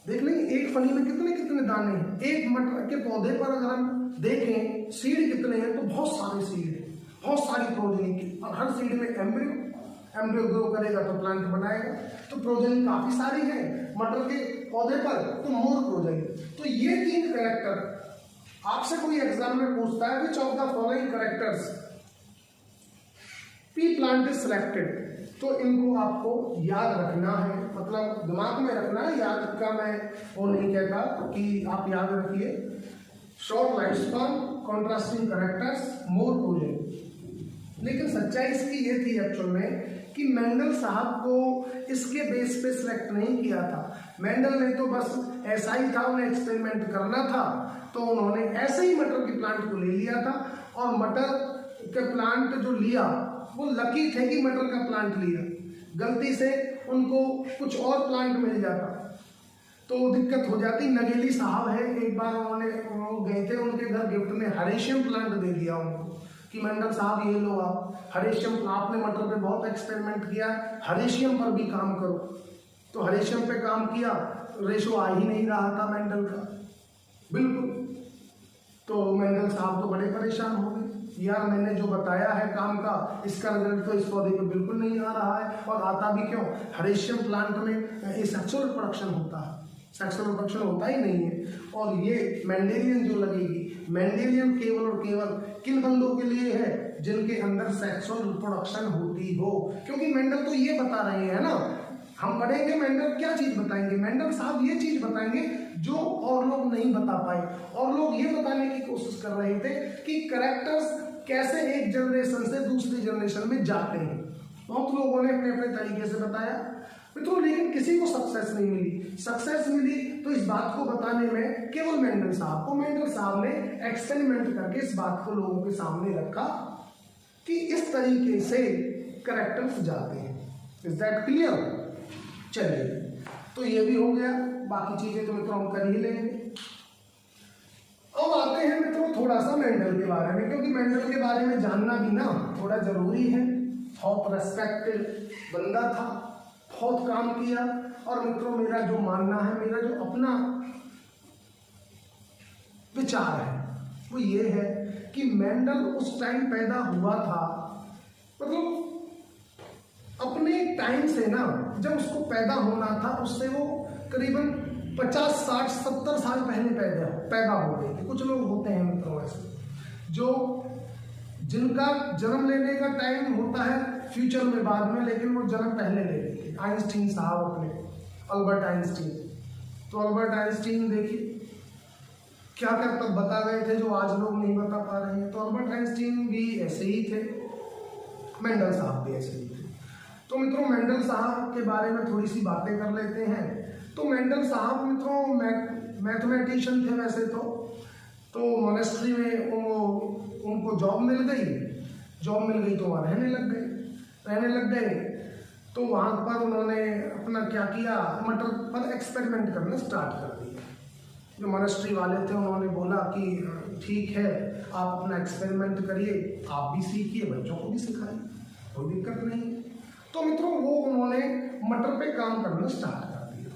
देख लेंगे एक फली में कितने कितने दाने हैं। एक मटर के पौधे पर अगर हम देखें सीड कितने हैं, तो बहुत सारे सीड हैं, बहुत सारी प्रोजेनी की, और हर सीड में एम्ब्रियो ग्रो करेगा तो प्लांट बनाएगा, तो प्रोजेनी काफी सारी है मटर के पौधे पर, तो मोर प्रोजेनी। तो ये 3 कैरेक्टर आपसे कोई एग्जाम में पूछता है, which of the following characters P plant is selected, तो इनको आपको याद रखना है, मतलब दिमाग में रखना है। याद का मैं वो नहीं कहता कि आप याद रखिए। Short life span, contrasting characters, more progeny. लेकिन सच्चाई इसकी ये थी एक्चुअल में कि मेंडल साहब को इसके बेस पे सिलेक्ट नहीं किया था। मेंडल ने तो बस ऐसा ही था, उन्हें एक्सपेरिमेंट करना था, तो उन्होंने ऐसे ही मटर के प्लांट को ले लिया था, और मटर के प्लांट जो लिया वो लकी थे कि मटर का प्लांट लिया, गलती से उनको कुछ और प्लांट मिल जाता तो दिक्कत हो जाती। नगेली साहब है, एक बार उन्होंने गए थे उनके घर, गिफ्ट में हरेशियम प्लांट दे दिया उनको कि मंडल साहब ये लो आप हरेशियम, आपने मटर पे बहुत एक्सपेरिमेंट किया, हरेशियम पर भी काम करो। तो हरेशियम पे काम किया, रेशो आ ही नहीं रहा था मेंडल का बिल्कुल। तो मेंडल साहब तो बड़े परेशान हो गए, यार मैंने जो बताया है काम का, इसका रिजल्ट तो इस पौधे पे बिल्कुल नहीं आ रहा है, और आता भी क्यों, हरेशियम प्लांट में सेक्सुअल प्रोडक्शन होता है, सेक्सुअल प्रोडक्शन होता ही नहीं है। और ये मेंडेलियन जो लगेगी, मेंडेलियन केवल और केवल किन बंदों के लिए है, जिनके अंदर सेक्सुअल प्रोडक्शन होती हो। क्योंकि मेंडल तो ये बता रहे हैं ना, हम पढ़ेंगे मेंडल क्या चीज बताएंगे, मेंडल साहब ये चीज बताएंगे जो और लोग नहीं बता पाए। और लोग ये बताने की कोशिश कर रहे थे कि कैरेक्टर्स कैसे एक जनरेशन से दूसरी जनरेशन में जाते हैं। बहुत लोगों ने अपने अपने तरीके से बताया। मित्रों लेकिन किसी को सक्सेस नहीं मिली। सक्सेस मिली तो इस बात को बताने में केवल मेंडल साहब को। मेंडल साहब ने एक्सपेरिमेंट करके इस बात को लोगों के सामने रखा कि इस तरीके से कैरेक्टर्स जाते हैं। Is that clear? चलिए, तो ये भी हो गया, बाकी चीजें तो मित्रों हम कर ही लेंगे। अब आते हैं मित्रों थोड़ा सा मेंडल के बारे में, क्योंकि मेंडल के बारे में जानना भी ना थोड़ा जरूरी है। बहुत रेस्पेक्टेड बंदा था, बहुत काम किया, और मित्रों मेरा जो मानना है, मेरा जो अपना विचार है वो ये है कि मेंडल उस टाइम पैदा हुआ था, मतलब अपने टाइम से ना, जब उसको पैदा होना था उससे वो करीबन 50, 60, 70 साल पहले पैदा हो गए थे। कुछ लोग होते हैं मित्रों ऐसे जो जिनका जन्म लेने का टाइम होता है फ्यूचर में, बाद में, लेकिन वो जन्म पहले ले लेते हैं। आइंस्टीन साहब अपने, अल्बर्ट आइंस्टीन, तो अल्बर्ट आइंस्टीन देखिए क्या क्या तब बता गए थे जो आज लोग नहीं बता पा रहे हैं। तो अल्बर्ट आइंस्टीन भी ऐसे ही थे, मेंडल साहब भी ऐसे ही थे। तो मित्रों मेंडल साहब के बारे में थोड़ी सी बातें कर लेते हैं। तो मेंडल साहब मित्रों मैथमेटिशियन थे वैसे तो मॉनेस्ट्री में उनको जॉब मिल गई तो वहाँ रहने लग गए। तो वहाँ पर उन्होंने अपना क्या किया, मटर पर एक्सपेरिमेंट करना स्टार्ट कर दिया। जो मॉनेस्ट्री वाले थे उन्होंने बोला कि ठीक है आप अपना एक्सपेरिमेंट करिए, आप भी सीखिए, बच्चों को भी सिखाइए, कोई दिक्कत नहीं है। तो मित्रों वो उन्होंने मटर पे काम करना स्टार्ट कर दिया।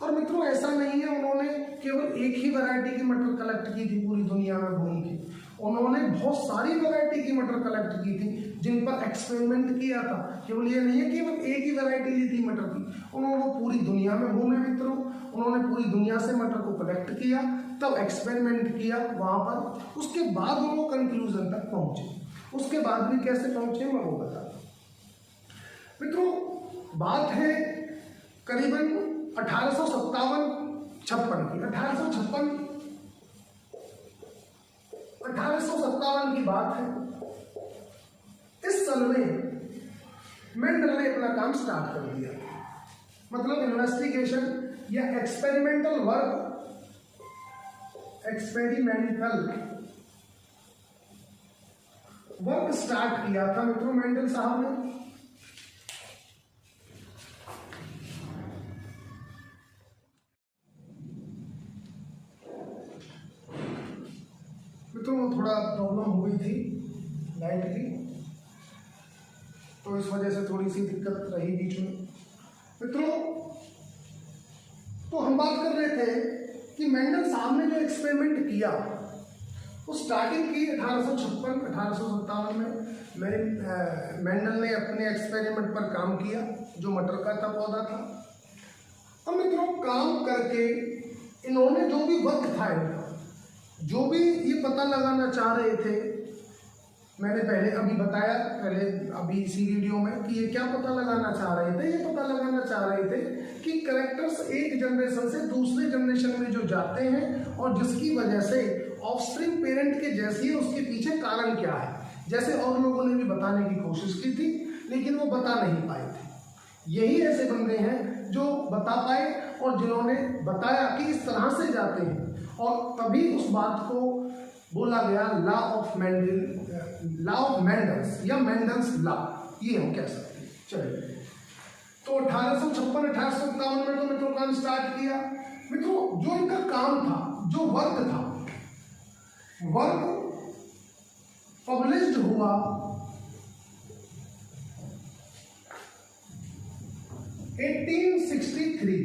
और मित्रों ऐसा नहीं है उन्होंने केवल एक ही वैरायटी की मटर कलेक्ट की थी पूरी दुनिया में घूम के, उन्होंने बहुत सारी वैरायटी की मटर कलेक्ट की थी जिन पर एक्सपेरिमेंट किया था। केवल ये नहीं है केवल एक ही वैरायटी ली थी मटर की, उन्होंने वो पूरी दुनिया में घूमे मित्रों, उन्होंने पूरी दुनिया से मटर को कलेक्ट किया, तब एक्सपेरिमेंट किया वहाँ पर, उसके बाद वो कंक्लूजन तक पहुँचे। उसके बाद भी कैसे पहुँचे मैं वो बता मित्रों। बात है करीबन 1857 की। 1857 की बात है। इस साल में मेंडल ने अपना काम स्टार्ट कर दिया, मतलब इन्वेस्टिगेशन या एक्सपेरिमेंटल वर्क स्टार्ट किया था मित्रों मेंडल साहब ने। मित्रों थोड़ा प्रॉब्लम हो गई थी लाइट की, तो इस वजह से थोड़ी सी दिक्कत रही बीच में। मित्रों तो हम बात कर रहे थे कि मेंडल साहब ने जो एक्सपेरिमेंट किया वो स्टार्टिंग की 1857 में मेंडल ने अपने एक्सपेरिमेंट पर काम किया जो मटर का था पौधा था। अब मित्रों काम करके इन्होंने जो भी वर्क था इनका, जो भी ये पता लगाना चाह रहे थे, मैंने पहले अभी बताया अभी इसी वीडियो में कि ये क्या पता लगाना चाह रहे थे। ये पता लगाना चाह रहे थे कि कैरेक्टर्स एक जनरेशन से दूसरे जनरेशन में जो जाते हैं और जिसकी वजह से ऑफस्प्रिंग पेरेंट के जैसी है, उसके पीछे कारण क्या है। जैसे और लोगों ने भी बताने की कोशिश की थी लेकिन वो बता नहीं पाए थे। यही ऐसे बंदे हैं जो बता पाए और जिन्होंने बताया कि इस तरह से जाते हैं, और तभी उस बात को बोला गया लॉ ऑफ मेंडल्स या मेंडल्स लॉ, ये हम कह सकते हैं। चलिए, तो 1856-1857 में तो मित्रों काम स्टार्ट किया। मित्रों जो इनका काम था, जो वर्क था, वर्क पब्लिश्ड हुआ 1863।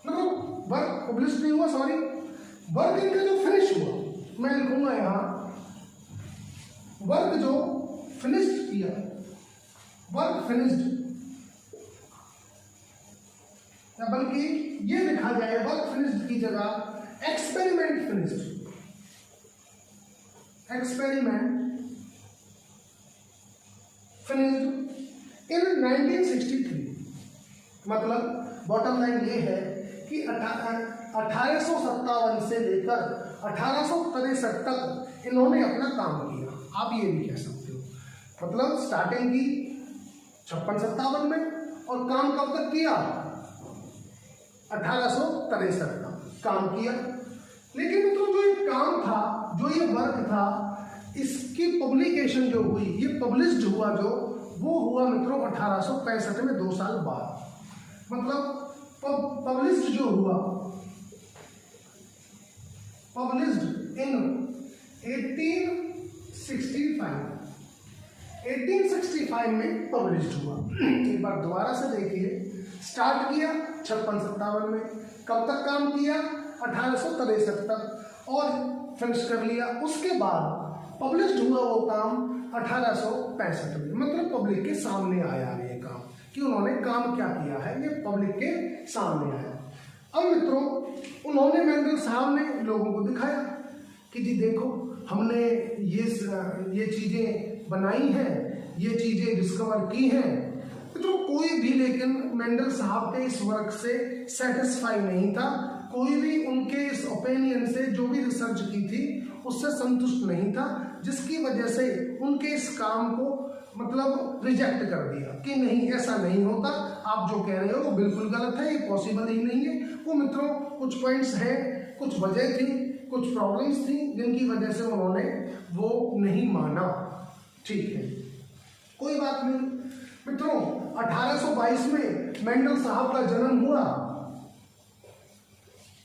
मतलब वर्क पब्लिश नहीं हुआ, सॉरी, वर्क इनका जो फिनिश हुआ, मैं लिखूंगा यहां, वर्क जो फिनिश्ड किया, वर्क फिनिश्ड, या बल्कि ये लिखा जाए वर्क फिनिश्ड की जगह एक्सपेरिमेंट फिनिश्ड, एक्सपेरिमेंट फिनिश्ड इन 1963। मतलब बॉटम लाइन ये है कि 1857 से लेकर 1863 तक इन्होंने अपना काम किया, आप ये भी कह सकते हो। मतलब स्टार्टिंग की 56-57 में और काम कब तक किया? 1863 तक काम किया। लेकिन मित्रों जो ये काम था, जो ये वर्क था, इसकी पब्लिकेशन जो हुई, ये पब्लिश्ड हुआ जो, वो हुआ मित्रों 1865 में, 2 साल बाद। मतलब पब्लिश्ड जो हुआ, पब्लिश्ड इन 1865 में पब्लिश्ड हुआ। एक बार दोबारा से देखिए, स्टार्ट किया 56-57 में, कब तक काम किया? 1863 तक, और फिनिश कर लिया। उसके बाद पब्लिश्ड हुआ वो काम 1865 में, मतलब पब्लिक के सामने आया ये काम, कि उन्होंने काम क्या किया है, ये पब्लिक के सामने आया। अब मित्रों उन्होंने, मेंडल साहब ने लोगों को दिखाया कि जी देखो, हमने ये चीज़ें बनाई हैं, ये चीज़ें डिस्कवर की हैं। मित्रों कोई भी लेकिन मेंडल साहब के इस वर्क से सेटिस्फाई नहीं था, कोई भी उनके इस ओपिनियन से, जो भी रिसर्च की थी उससे संतुष्ट नहीं था, जिसकी वजह से उनके इस काम को मतलब रिजेक्ट कर दिया कि नहीं, ऐसा नहीं होता, आप जो कह रहे हो वो बिल्कुल गलत है, ये पॉसिबल ही नहीं है। वो मित्रों कुछ पॉइंट्स हैं, कुछ वजह थी, कुछ प्रॉब्लम्स थी, जिनकी वजह से उन्होंने वो नहीं माना। ठीक है, कोई बात नहीं। मित्रों 1822 में मेंडल साहब का जन्म हुआ,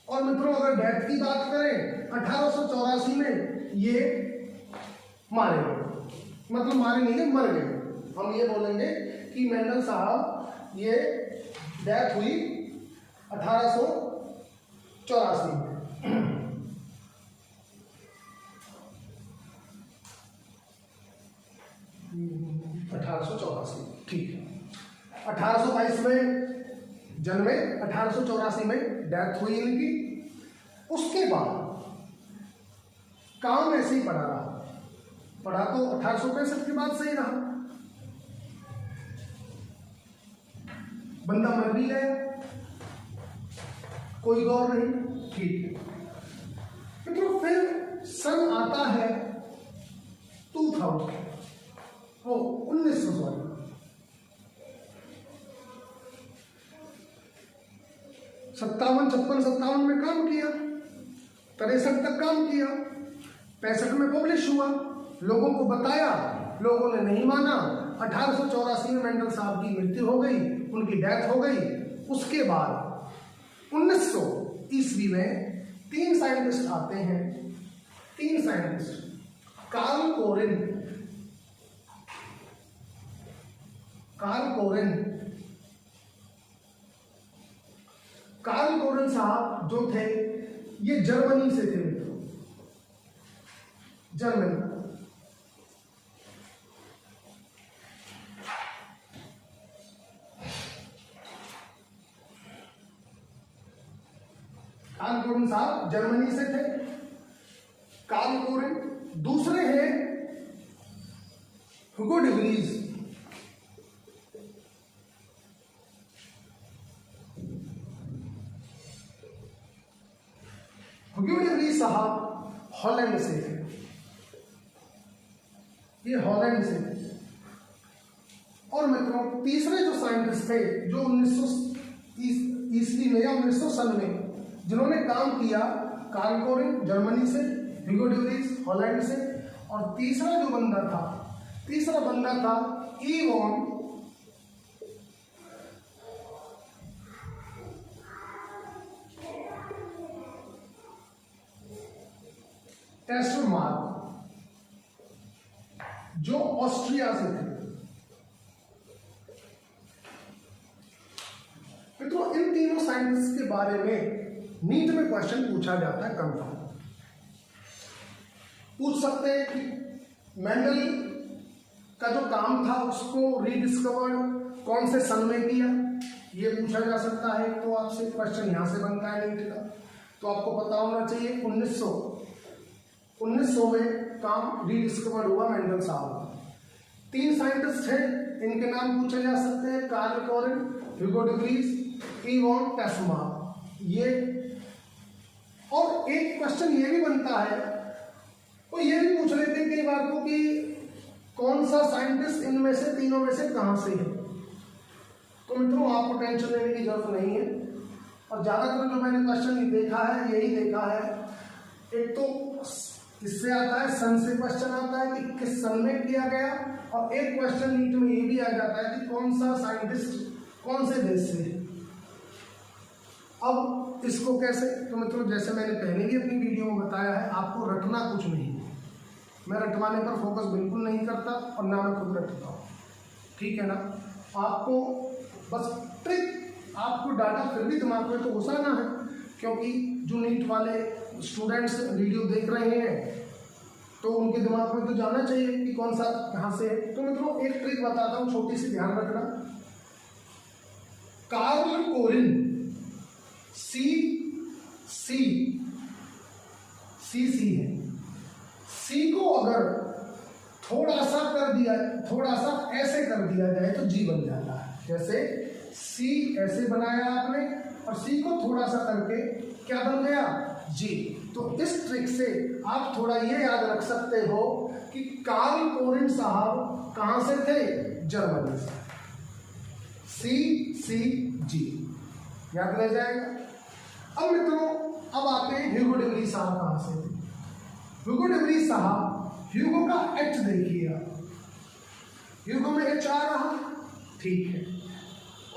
और मित्रों अगर डेथ की बात करें 1884 में ये मारे गए, मतलब मारे नहीं गए, मर गए। हम ये बोलेंगे कि मेंडल साहब ये डेथ हुई 1884 में। 1884, ठीक है। 1822 में जन्मे, 1884 में डेथ हुई इनकी। उसके बाद काम ऐसे ही पड़ा रहा, पढ़ा तो 1865 के बाद से ही रहा, बंदा मर भी गया, कोई गौर नहीं। ठीक है मित्रों, फिर सन आता है 2000, वो 1900 57, 56, 57 में काम किया, 63 तक काम किया, 65 में पब्लिश हुआ, लोगों को बताया, लोगों ने नहीं माना। 1884 में मेंडल साहब की मृत्यु हो गई, उनकी डेथ हो गई। उसके बाद 1900 ईस्वी में 3 साइंटिस्ट आते हैं, 3 साइंटिस्ट, कार्ल कोरेन साहब जो थे, ये जर्मनी से थे मित्रों, जर्मनी। कार्ल कोरेन साहब जर्मनी से थे। कार्ल कोरेन, दूसरे हैं ह्यूगो डे व्रीज, ह्यूगो डे व्रीज साहब हॉलैंड से थे, ये हॉलैंड से थे। और मित्रों तीसरे जो साइंटिस्ट थे, जो 1900 ईस्वी में या 1900 सन में जिन्होंने काम किया, कार्ल कोरेन जर्मनी से, ह्यूगो डे व्रीज हॉलैंड से, और तीसरा बंदा था इवॉन टेस्टरमार्क, जो ऑस्ट्रिया से थे। मित्रों इन तीनों साइंटिस्ट के बारे में नीट में क्वेश्चन पूछा जाता है, कंफर्म पूछ सकते हैं कि मेंडल का जो काम था उसको रीडिस्कवर कौन से सन में किया, ये पूछा जा सकता है। तो आपसे क्वेश्चन यहां से बनता है नीट का, तो आपको पता होना चाहिए 1900 में काम रीडिस्कवर हुआ मेंडल साहब का। 3 साइंटिस्ट हैं, इनके नाम पूछे जा सकते हैं, Carl Correns, Hugo de Vries, von Tschermak, ये। और एक क्वेश्चन ये भी बनता है, वो ये भी पूछ लेते हैं कई बार को कि कौन सा साइंटिस्ट इनमें से तीनों में से कहां से है। तो मित्रों आपको टेंशन लेने की जरूरत नहीं है। और ज़्यादातर जो मैंने क्वेश्चन देखा है यही देखा है, एक तो इससे आता है सन से क्वेश्चन आता है कि किस सन में किया गया, और एक क्वेश्चन नीट में ये भी आ जाता है कि कौन सा साइंटिस्ट कौन से देश से। अब इसको कैसे, तो मित्रों जैसे मैंने पहले भी अपनी वीडियो में बताया है, आपको रटना कुछ नहीं है। मैं रटवाने पर फोकस बिल्कुल नहीं करता और ना मैं खुद रटता हूँ, ठीक है ना। आपको बस ट्रिक, आपको डाटा फिर भी दिमाग में तो घुसाना है, क्योंकि जो नीट वाले स्टूडेंट्स वीडियो देख रहे हैं तो उनके दिमाग में तो जाना चाहिए कि कौन सा कहाँ से है। तो मित्रों एक ट्रिक बताता हूँ, छोटी सी, ध्यान रखना। कार्ल कोरिन सी है, सी को अगर थोड़ा सा कर दिया, थोड़ा सा ऐसे कर दिया जाए तो जी बन जाता है। जैसे सी ऐसे बनाया आपने और सी को थोड़ा सा करके क्या बन गया, जी। तो इस ट्रिक से आप थोड़ा ये याद रख सकते हो कि कार्ल कोरिन साहब कहां से थे, जर्मनी से। सी जी याद रह जाएगा। अब मित्रों अब आते हैं ह्यूगो डे व्रीज साहब कहां से थे। ह्यूगो डे व्रीज साहब, ह्यूगो का एच देखिए आप, ह्यूगो में एच आ रहा, ठीक है,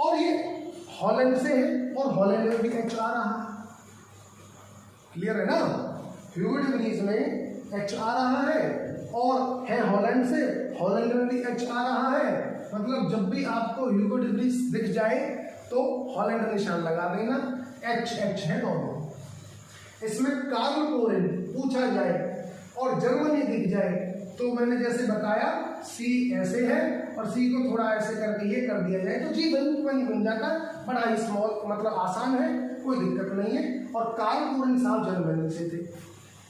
और ये हॉलैंड से है और हॉलैंड में भी एच आ रहा है, क्लियर है ना। ह्यूगो डे व्रीज में एच आ रहा है और है हॉलैंड से, हॉलैंड में भी एच आ रहा है। मतलब जब भी आपको ह्यूगो डे व्रीज दिख जाए तो हॉलैंड निशान लगा देना, एच है दोनों। इसमें कार्ल कोरिन पूछा जाए और जर्मनी दिख जाए तो मैंने जैसे बताया सी ऐसे है और सी को थोड़ा ऐसे करके ये कर दिया जाए तो जी बन जाता। बड़ा ही स्मॉल, मतलब आसान है, कोई दिक्कत नहीं है। और कार्ल कोरिन साहब जर्मनी से थे।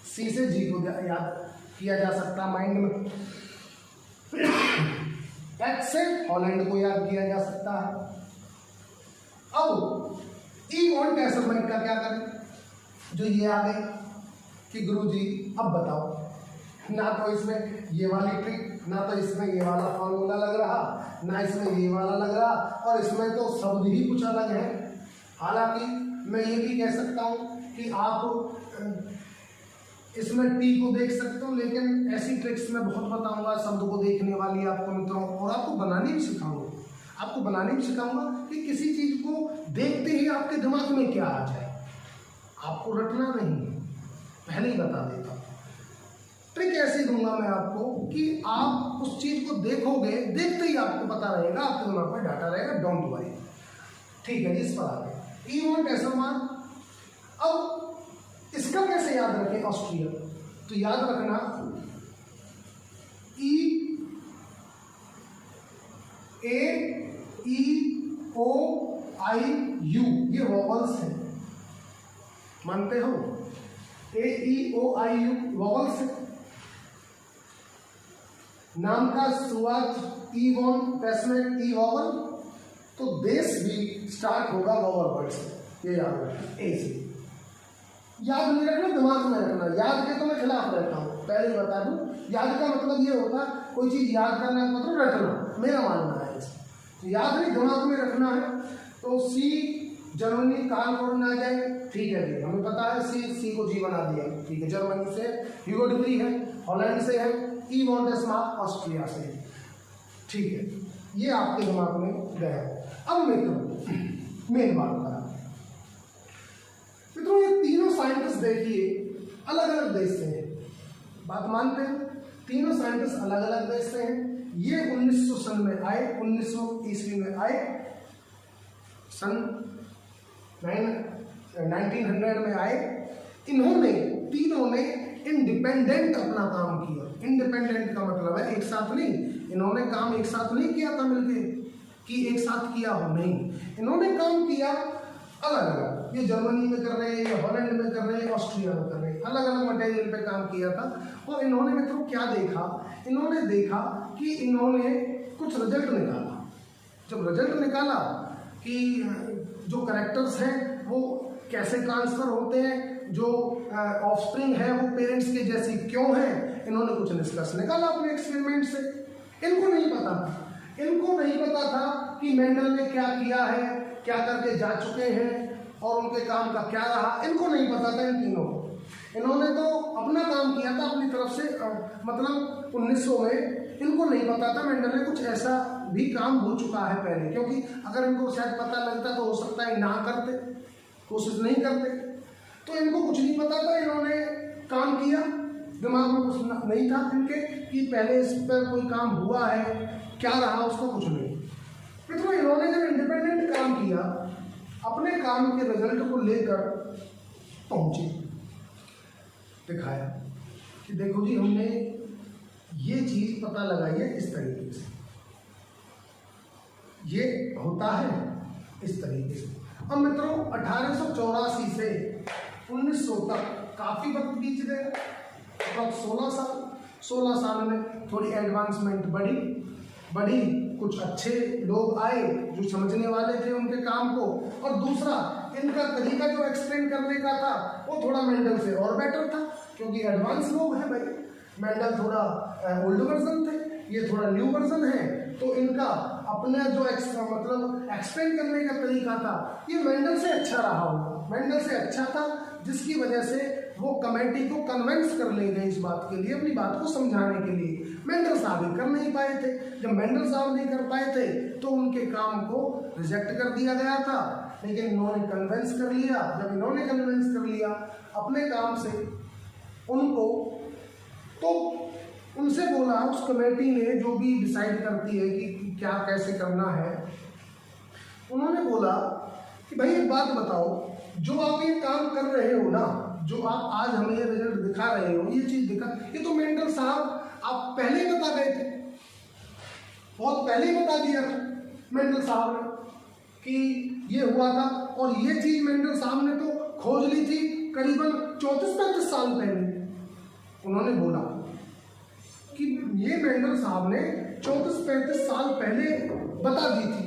सी से जी को याद किया जा सकता माइंड में, एच से हॉलैंड को याद किया जा सकता है। अब ई वॉन टेसलमेंट का क्या करें, जो ये आ गए कि गुरुजी अब बताओ, ना तो इसमें ये वाली ट्रिक, ना तो इसमें ये वाला फॉर्मूला लग रहा, ना इसमें ये वाला लग रहा, और इसमें तो शब्द ही कुछ अलग है। हालांकि मैं ये भी कह सकता हूँ कि आप इसमें टी को देख सकते हो, लेकिन ऐसी ट्रिक्स मैं बहुत बताऊंगा शब्द को देखने वाली आपको मित्रों, और आपको बनाने भी सिखाऊंगा। आपको बनाने भी सिखाऊंगा कि किसी चीज को देखते ही आपके दिमाग में क्या आ जाए, आपको रटना नहीं है, पहले ही बता देता हूँ। ट्रिक ऐसी दूंगा मैं आपको कि आप उस चीज को देखोगे, देखते ही आपको पता रहेगा, आपके दिमाग में डाटा रहेगा, डोंट वरी, ठीक है। इस पर आ गए ई वॉन टेसलमेंट। अब इसका कैसे याद रखें, ऑस्ट्रिया, तो याद रखना E-A-E-O-I-U ये वॉवल्स हैं, मानते हो, A-E-O-I-U वॉवल्स है। नाम का शुरुआत ई वॉन टेसलमेंट, ई वॉवल, तो देश भी स्टार्ट होगा वॉवल वर्ड से, ये याद रखना। ए से याद नहीं रखना, दिमाग में रखना। याद के तो मैं खिलाफ रहता हूँ, पहले ही बता दूं। याद का मतलब ये होता है कोई चीज याद करना मतलब रटना, मेरा मानना है इसे। तो याद नहीं, दिमाग में रखना है। तो सी जर्मनी, कार्ल कोरिन आ जाए, ठीक है जी, हमें पता है सी को जी बना दिया, ठीक है। जर्मनी से ह्यूगो डे व्रीज है, हॉलैंड से है, ई वॉन टेसलमेंट ऑस्ट्रिया से है, ठीक है। ये आपके दिमाग में गया। अब मित्रों मेन बात करा, मित्रों ये तीनों साइंटिस्ट देखिए अलग अलग देश से हैं, बात मानते हैं, तीनों साइंटिस्ट अलग अलग देश से हैं। ये 1900 सन में आए, 1900 ईस्वी में आए, सन 1900 में आए। इन्होंने तीनों ने इंडिपेंडेंट अपना काम किया। इंडिपेंडेंट का मतलब है एक साथ नहीं, इन्होंने काम एक साथ नहीं किया था मिलके कि एक साथ किया हो, नहीं, इन्होंने काम किया अलग अलग। ये जर्मनी में कर रहे हैं, ये हॉलैंड में कर रहे हैं, ऑस्ट्रिया में कर रहे हैं, अलग अलग मटेरियल पे काम किया था। और इन्होंने मित्रों क्या देखा, इन्होंने देखा कि इन्होंने कुछ रिजल्ट निकाला। जब रिजल्ट निकाला कि जो कैरेक्टर्स हैं वो कैसे ट्रांसफर होते हैं, जो ऑफस्प्रिंग है वो पेरेंट्स के जैसी क्यों है, इन्होंने कुछ निष्कर्ष निकाला अपने एक्सपेरिमेंट से। इनको नहीं पता था, इनको नहीं पता था कि मेंडल ने क्या किया है, क्या करके जा चुके हैं और उनके काम का क्या रहा, इनको नहीं पता था इन तीनों को। इन्होंने तो अपना काम किया था अपनी तरफ से, मतलब 1900 में। इनको नहीं पता था मेंडल ने कुछ ऐसा भी काम हो चुका है पहले, क्योंकि अगर इनको शायद पता लगता तो हो सकता है ना करते, कोशिश नहीं करते। तो इनको कुछ नहीं पता था, इन्होंने काम किया, दिमाग में कुछ नहीं था इनके कि पहले इस पर कोई काम हुआ है, क्या रहा, उसको कुछ नहीं। मित्रों, इन्होंने जब इंडिपेंडेंट काम किया, अपने काम के रिजल्ट को लेकर पहुंचे, दिखाया कि देखो जी हमने ये चीज पता लगाई है इस तरीके से, ये होता है इस तरीके से। अब मित्रों 1884 से 1900 तक काफी वक्त बीत गया, लगभग 16 साल में थोड़ी एडवांसमेंट बढ़ी, कुछ अच्छे लोग आए जो समझने वाले थे उनके काम को, और दूसरा इनका तरीका जो एक्सप्लेन करने का था वो थोड़ा मेंडल से और बेटर था, क्योंकि एडवांस लोग हैं भाई। मेंडल थोड़ा ओल्ड वर्जन थे, ये थोड़ा न्यू वर्जन है, तो इनका अपना जो मतलब एक्सप्लेन करने का तरीका था ये मेंडल से अच्छा रहा होगा, मेंडल से अच्छा था, जिसकी वजह से वो कमेटी को कन्विंस कर ले गए इस बात के लिए, अपनी बात को समझाने के लिए। मेंडल साहब ही कर नहीं पाए थे। जब मेंडल साहब नहीं कर पाए थे तो उनके काम को रिजेक्ट कर दिया गया था, लेकिन इन्होंने कन्विंस कर लिया। जब इन्होंने कन्विंस कर लिया अपने काम से उनको, तो उनसे बोला, उस कमेटी ने जो भी डिसाइड करती है कि क्या कैसे करना है, उन्होंने बोला कि भाई एक बात बताओ, जो आप ये काम कर रहे हो ना, जो आप आज हमें ये रिजल्ट दिखा रहे हो, ये चीज दिखा, ये तो मेंडल साहब आप पहले ही बता गए थे, बहुत पहले ही बता दिया था मेंडल साहब ने कि ये हुआ था, और ये चीज मेंडल साहब ने तो खोज ली थी करीबन 34-35 साल पहले। उन्होंने बोला कि ये मेंडल साहब ने 34-35 साल पहले बता दी थी,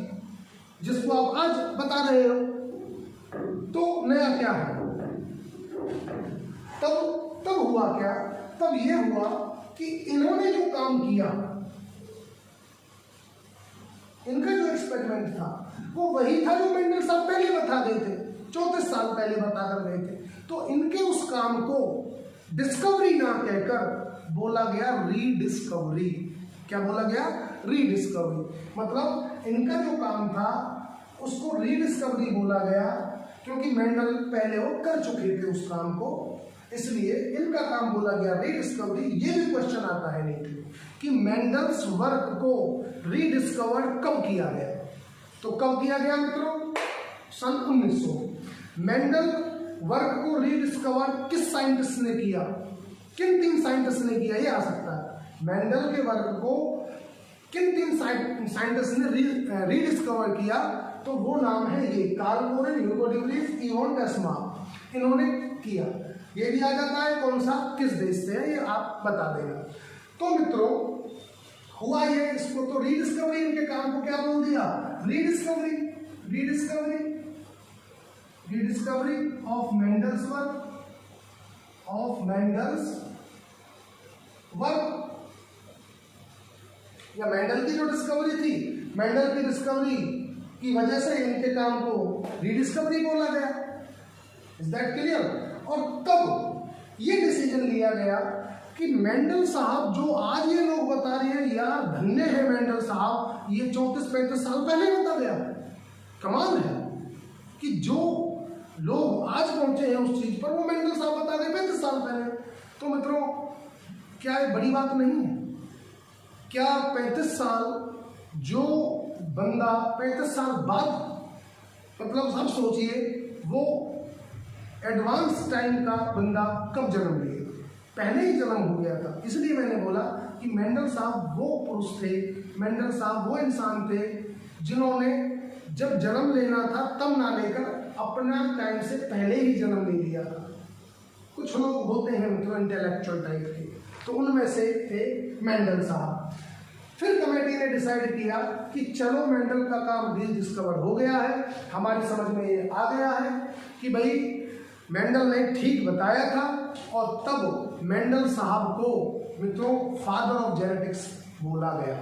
जिसको आप आज बता रहे हो, तो नया क्या है? तब हुआ क्या? तब ये हुआ कि इन्होंने जो काम किया, इनका जो एक्सपेरिमेंट था वो वही था जो मेंडल साहब पहले बता गए थे, 34 साल पहले बता कर गए थे। तो इनके उस काम को डिस्कवरी ना कहकर बोला गया रीडिस्कवरी। क्या बोला गया? रीडिस्कवरी। मतलब इनका जो काम था उसको रीडिस्कवरी बोला गया, क्योंकि मेंडल पहले वो कर चुके थे उस काम को, इसलिए इनका काम बोला गया रीडिस्कवरी। ये भी क्वेश्चन आता है नीट में कि मेंडल्स वर्क को रीडिस्कवर कब किया गया? तो कब किया गया मित्रों? सन 1900। मेंडल वर्क को रीडिस्कवर किस साइंटिस्ट ने किया? किन 3 साइंटिस्ट ने किया? ये आ सकता है। मेंडल के वर्क को किन 3 साइंटिस्ट ने रीडिस्कवर किया? तो वो नाम है ये कार्ल कोरेन, ह्यूगो ड्यूलिस, इवोन टेस्मा, इन्होंने किया। ये भी आ जाता है कौन सा, किस देश से है, ये आप बता देगा। तो मित्रों हुआ ये, इसको तो रीडिस्कवरी, इनके काम को क्या बोल दिया? Rediscovery. Rediscovery of Mendel's work, या मेंडल की जो डिस्कवरी थी, मेंडल की डिस्कवरी की वजह से इनके काम को रीडिस्कवरी बोला गया। Is that clear? और तब ये डिसीजन लिया गया कि मेंडल साहब जो आज ये लोग बता रहे हैं, यार धन्य है मेंडल साहब, ये 34-35 साल पहले बता गया। कमाल है कि जो लोग आज पहुंचे हैं उस चीज पर, वो मेंडल साहब बता गए 35 साल पहले। तो मित्रों क्या ये बड़ी बात नहीं है? क्या 35 साल जो बंदा 35 साल बाद, मतलब आप सोचिए वो एडवांस टाइम का बंदा कब जन्म लिया? पहले ही जन्म हो गया था। इसलिए मैंने बोला कि मेंडल साहब वो पुरुष थे, मेंडल साहब वो इंसान थे जिन्होंने जब जन्म लेना था तब ना लेकर अपना टाइम से पहले ही जन्म ले लिया था। कुछ लोग होते हैं मतलब इंटेलेक्चुअल टाइप के, तो उनमें से थे मेंडल साहब। फिर कमेटी ने डिसाइड किया कि चलो मेंडल का काम रीडिस्कवर हो गया है, हमारी समझ में ये आ गया है कि भाई मेंडल ने ठीक बताया था, और तब मेंडल साहब को मित्रों फादर ऑफ जेनेटिक्स बोला गया।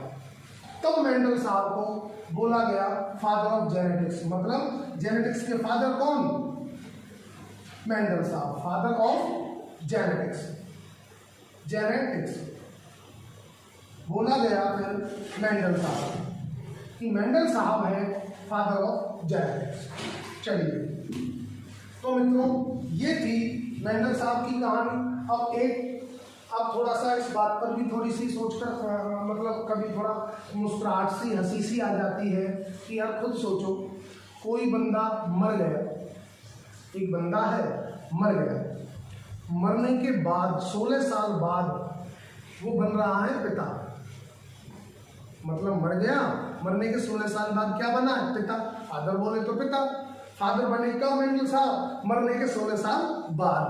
तब मेंडल साहब को बोला गया फादर ऑफ जेनेटिक्स। मतलब जेनेटिक्स के फादर कौन? मेंडल साहब, फादर ऑफ जेनेटिक्स। जेनेटिक्स बोला गया फिर मेंडल साहब कि मेंडल साहब है फादर ऑफ जेनेटिक्स। चलिए, तो मित्रों ये थी मेंडल साहब की कहानी। अब थोड़ा सा इस बात पर भी थोड़ी सी सोचकर मतलब कभी थोड़ा मुस्कुराहट सी, हंसी सी आ जाती है कि यार खुद सोचो, कोई बंदा मर गया, एक बंदा है मर गया, मरने के बाद 16 साल बाद वो बन रहा है पिता। मतलब मर गया, मरने के 16 साल बाद क्या बना है? पिता। फादर बोले तो पिता, फादर बने कब मेंडल साहब? मरने के 16 साल बाद।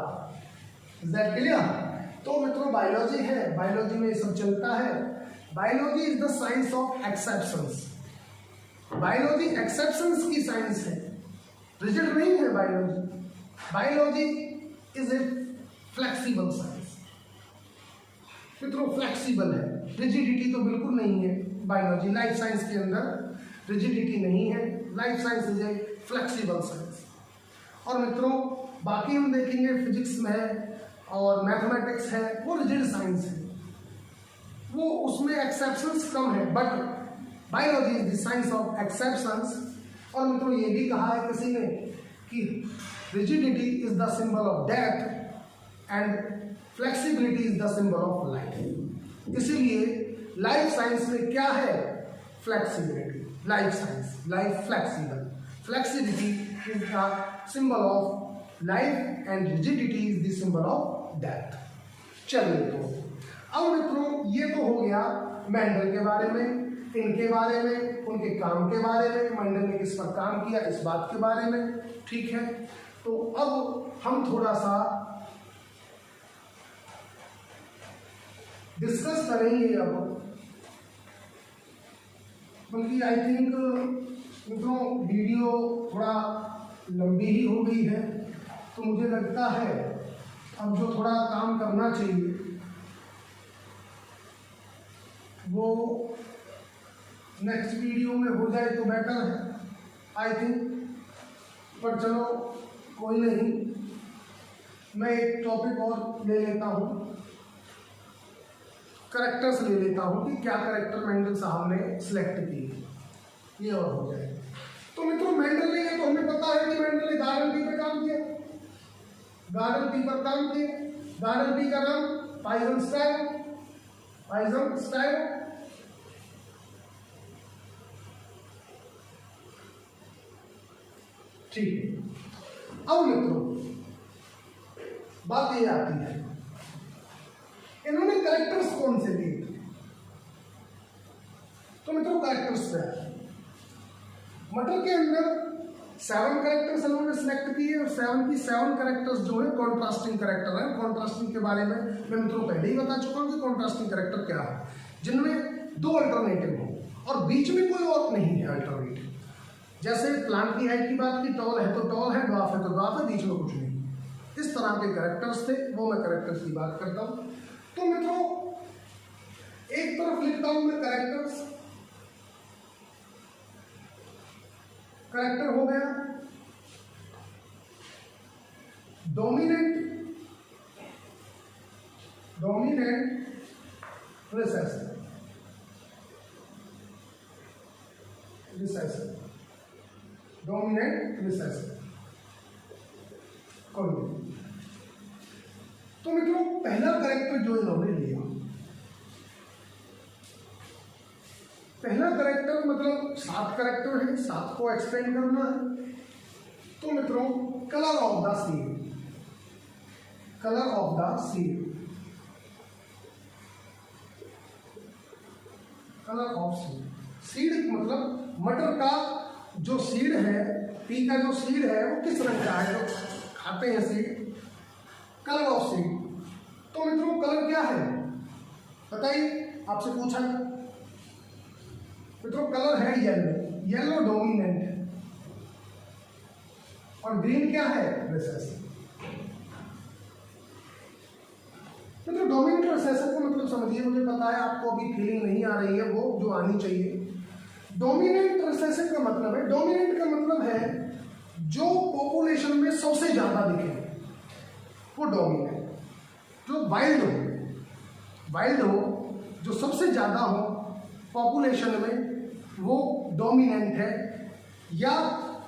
Is that clear? तो मित्रों बायोलॉजी है, बायोलॉजी में ये सब चलता है। Biology is the science of exceptions. Biology exceptions की साइंस है, रिजिड नहीं है biology. Biology is a flexible science. मित्रों फ्लेक्सिबल है, रिजिडिटी तो बिल्कुल नहीं है बायोलॉजी। लाइफ साइंस के अंदर रिजिडिटी नहीं है, life science is a flexible science. और मित्रों बाकी हम देखेंगे फिजिक्स में और मैथमेटिक्स है, वो रिजिड साइंस है, वो उसमें एक्सेप्शंस कम है, but biology is the science of exceptions. और मित्रों ये भी कहा है किसी ने कि rigidity is the symbol of death and flexibility is the symbol of life. इसीलिए लाइफ साइंस में क्या है? Flexibility. Life science, life flexible, flexibility is the symbol of life and rigidity is the symbol of death. चलिए, तो अब मित्रों ये तो हो गया मेंडल के बारे में, इनके बारे में, उनके काम के बारे में, मेंडल ने किस पर काम किया इस बात के बारे में। ठीक है, तो अब हम थोड़ा सा डिस्कस करेंगे अब, बल्कि आई थिंक मित्रों वीडियो थोड़ा लंबी ही हो गई है, तो मुझे लगता है अब जो थोड़ा काम करना चाहिए वो नेक्स्ट वीडियो में हो जाए तो बेटर है आई थिंक। पर चलो कोई नहीं, मैं एक टॉपिक और ले लेता हूँ, करेक्टर्स ले लेता हूँ कि क्या करेक्टर मेंडल साहब ने सिलेक्ट किए, ये और हो जाए। तो मित्रों मेंडल ने, तो हमें पता है कि मेंडल ने गार्डन टी पर काम किया, गार्डन टी पर काम किया। गार्डन टी का नाम पाइजनस्टाइन, पाइजनस्टाइन। ठीक है, अब मित्रों बात ये आती है, इन्होंने कैरेक्टर्स कौन से दिए? तो मित्रों कैरेक्टर्स क्या है? मटर के अंदर 7 कैरेक्टर्स इन्होंने सिलेक्ट किए और 7 की 7 कैरेक्टर्स जो है कॉन्ट्रास्टिंग कैरेक्टर है। कॉन्ट्रास्टिंग के बारे में मैं मित्रों पहले ही बता चुका हूं कि कॉन्ट्रास्टिंग कैरेक्टर क्या है, जिनमें 2 अल्टरनेटिव हो और बीच में कोई और नहीं है अल्टरनेटिव। जैसे प्लांट की हाइट की बात की, टॉल है तो टॉल है, ड्वार्फ है तो ड्वार्फ है, बीच में कुछ नहीं। इस तरह के कैरेक्टर्स थे, वो मैं कैरेक्टर्स की बात करता हूं। तो मित्रों एक तरफ लिखता हूं मैं कैरेक्टर्स, कैरेक्टर हो गया dominant, dominant recessive, recessive, dominant recessive. तो मित्रों पहला कैरेक्टर जो इन्होंने लिया, पहला कैरेक्टर मतलब 7 कैरेक्टर है, 7 को एक्सप्लेन करना है। तो मित्रों colour of the seed, colour of the seed, colour of seed. Seed मतलब मटर का जो सीड है, पी का जो सीड है वो किस रंग का है, तो खाते हैं सीड, कलर ऑफ सीड। तो मित्रों कलर क्या है बताइए, आपसे पूछा मित्रों, कलर है येलो, येलो डोमिनेंट है, और ग्रीन क्या है, रिसेसिव। मित्रों डोमिनेंट रिसेसिव को मतलब समझिए, मुझे पता है आपको अभी फीलिंग नहीं आ रही है, वो जो आनी चाहिए। डोमिनेंट रिसेसिव का मतलब है, डोमिनेंट का मतलब है जो पॉपुलेशन में सबसे ज्यादा दिखे वो डोमिनेंट। जो वाइल्ड हो जो सबसे ज्यादा हो पॉपुलेशन में वो डोमिनेंट है। या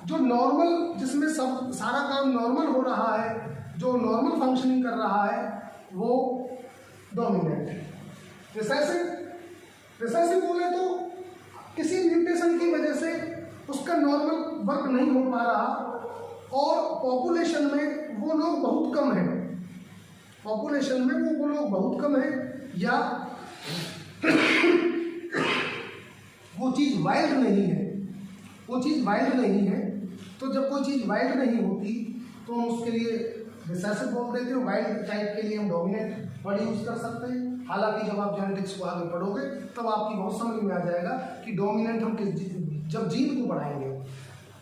जो नॉर्मल, जिसमें सब सारा काम नॉर्मल हो रहा है, जो नॉर्मल फंक्शनिंग कर रहा है, वो डोमिनेंट है। रिसेसिव बोले तो किसी म्यूटेशन की वजह से उसका नॉर्मल वर्क नहीं हो पा रहा और पॉपुलेशन में वो लोग बहुत कम है, पॉपुलेशन में वो लोग बहुत कम है, या वो चीज़ वाइल्ड नहीं है, वो चीज़ वाइल्ड नहीं है। तो जब कोई चीज़ वाइल्ड नहीं होती तो हम उसके लिए रिसेसिव बोल देते हैं। वाइल्ड टाइप के लिए हम डोमिनेंट वर्ड यूज कर सकते हैं। हालांकि जब आप जेनेटिक्स को आगे पढ़ोगे तब आपकी बहुत समझ में आ जाएगा कि डोमिनेंट हम जब जीन को बढ़ाएंगे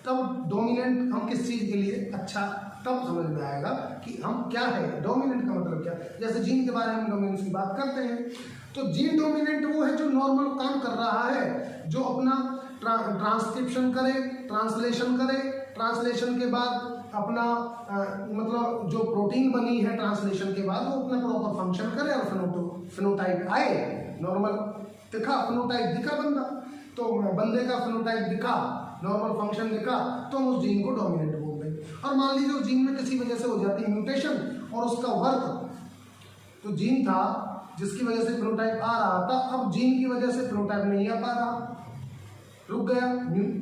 तब डोमिनेंट हम किस चीज़ के लिए अच्छा, तब समझ में आएगा कि हम क्या है, डोमिनेंट का मतलब क्या। जैसे जीन के बारे में हम डोमिनेंस की बात करते हैं तो जीन डोमिनेंट वो है जो नॉर्मल काम कर रहा है, जो अपना ट्रांसक्रिप्शन करे, ट्रांसलेशन करे, ट्रांसलेशन के बाद अपना मतलब जो प्रोटीन बनी है ट्रांसलेशन के बाद वो अपना प्रॉपर फंक्शन करे और फिनोटाइप आए, नॉर्मल दिखा, फिनोटाइप दिखा बंदा, तो बंदे का फिनोटाइप दिखा, नॉर्मल फंक्शन दिखा, तो हम उस जीन को डोमिनेंट बोलते हैं। और मान लीजिए उस जीन में किसी वजह से हो जाती है म्यूटेशन और उसका वर्क, तो जीन था जिसकी वजह से फिनोटाइप आ रहा था, अब जीन की वजह से फिनोटाइप नहीं आ पा रहा, रुक गया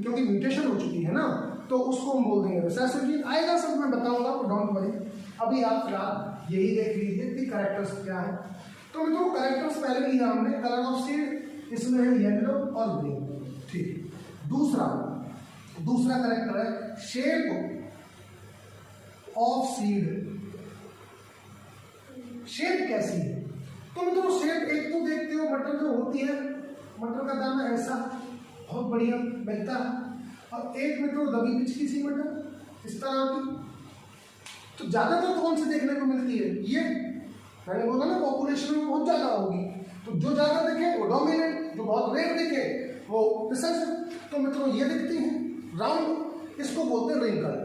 क्योंकि म्यूटेशन हो चुकी है ना, तो उसको हम बोल देंगे रिसेसिव जीन। आएगा सब मैं बताऊंगा, तो डोंट वरी, अभी आप फिलहाल यही देख लीजिए कि कैरेक्टर्स क्या है। तो मित्रों कैरेक्टर्स पहले लिया हमने, कलर ऑफ सीड इसमें है येलो और ग्रीन, ठीक। दूसरा कैरेक्टर है शेप ऑफ सीड। शेप कैसी है? तो मित्रों शेप एक तो देखते हो मटर जो होती है, मटर का दाना ऐसा बहुत बढ़िया बनता है, और एक मित्रों दबी पिचकी सी मटर इस तरह की। तो ज्यादातर कौन सी देखने को मिलती है? ये मैंने बोला ना पॉपुलेशन में बहुत ज्यादा होगी, तो जो ज्यादा दिखे वो डोमिनेंट, जो बहुत रेयर दिखे वो रिसेसिव। तो मित्रों ये दिखती है राउंड, इसको बोलते हैं रिंकल,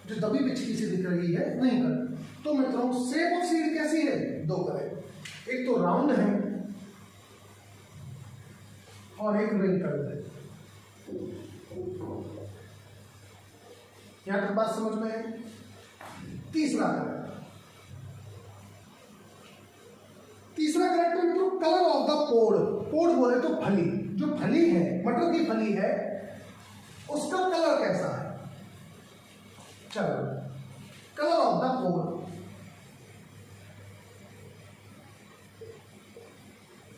जो दबी पिचकी सी दिख रही है रिंकल। तो मित्रों शेप ऑफ सीड कैसी है? दो तरह, एक तो राउंड है और एक रिंकल है। यहां तक बात समझ में है। तीसरा कैरेक्टर मित्रों कलर ऑफ द पोड। पोड बोले तो फली, जो फली है मटर की फली है उसका कलर कैसा है। चलो colour of the pod,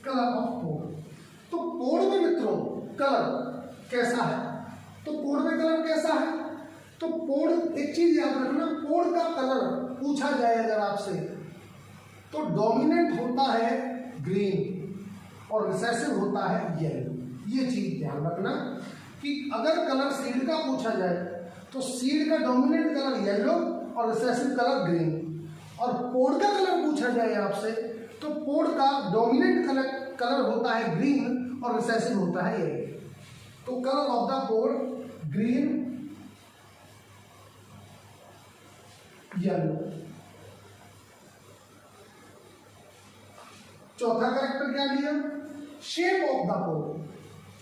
colour of pod. तो पोड में मित्रों कलर कैसा है? तो पोड में कलर कैसा है? तो पोड, एक चीज याद रखना, पोड का कलर पूछा जाए अगर आपसे तो डोमिनेंट होता है ग्रीन और रिसेसिव होता है येलो। ये चीज ध्यान रखना कि अगर कलर सीड का पूछा जाए तो सीड का डोमिनेंट कलर येलो और रिसेसिव कलर ग्रीन, और पोड का कलर पूछा जाए आपसे तो पोड का डोमिनेंट कलर होता है ग्रीन और रिसेसिव होता है येलो। तो colour of the pod green, yellow. चौथा कैरेक्टर क्या लिया? शेप ऑफ द पोड,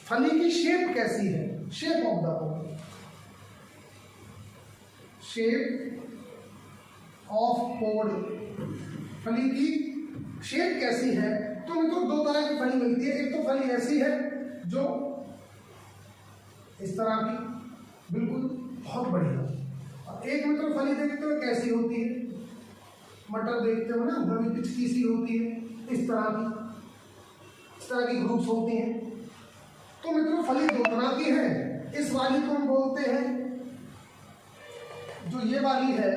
फली की शेप कैसी है? Shape of the pod, shape of pod, फली की शेप कैसी है? तो मित्रों दो तरह की फली मिलती है, एक तो फली ऐसी है जो इस तरह की बिल्कुल बहुत बढ़िया, और एक मित्रों फली देखते हो कैसी होती है, मटर देखते हो ना दबी पिचकी सी होती है, इस तरह की ग्रुप्स होती हैं। तो मित्रों फली दो तरह की है, इस वाली को हम बोलते हैं, जो ये वाली है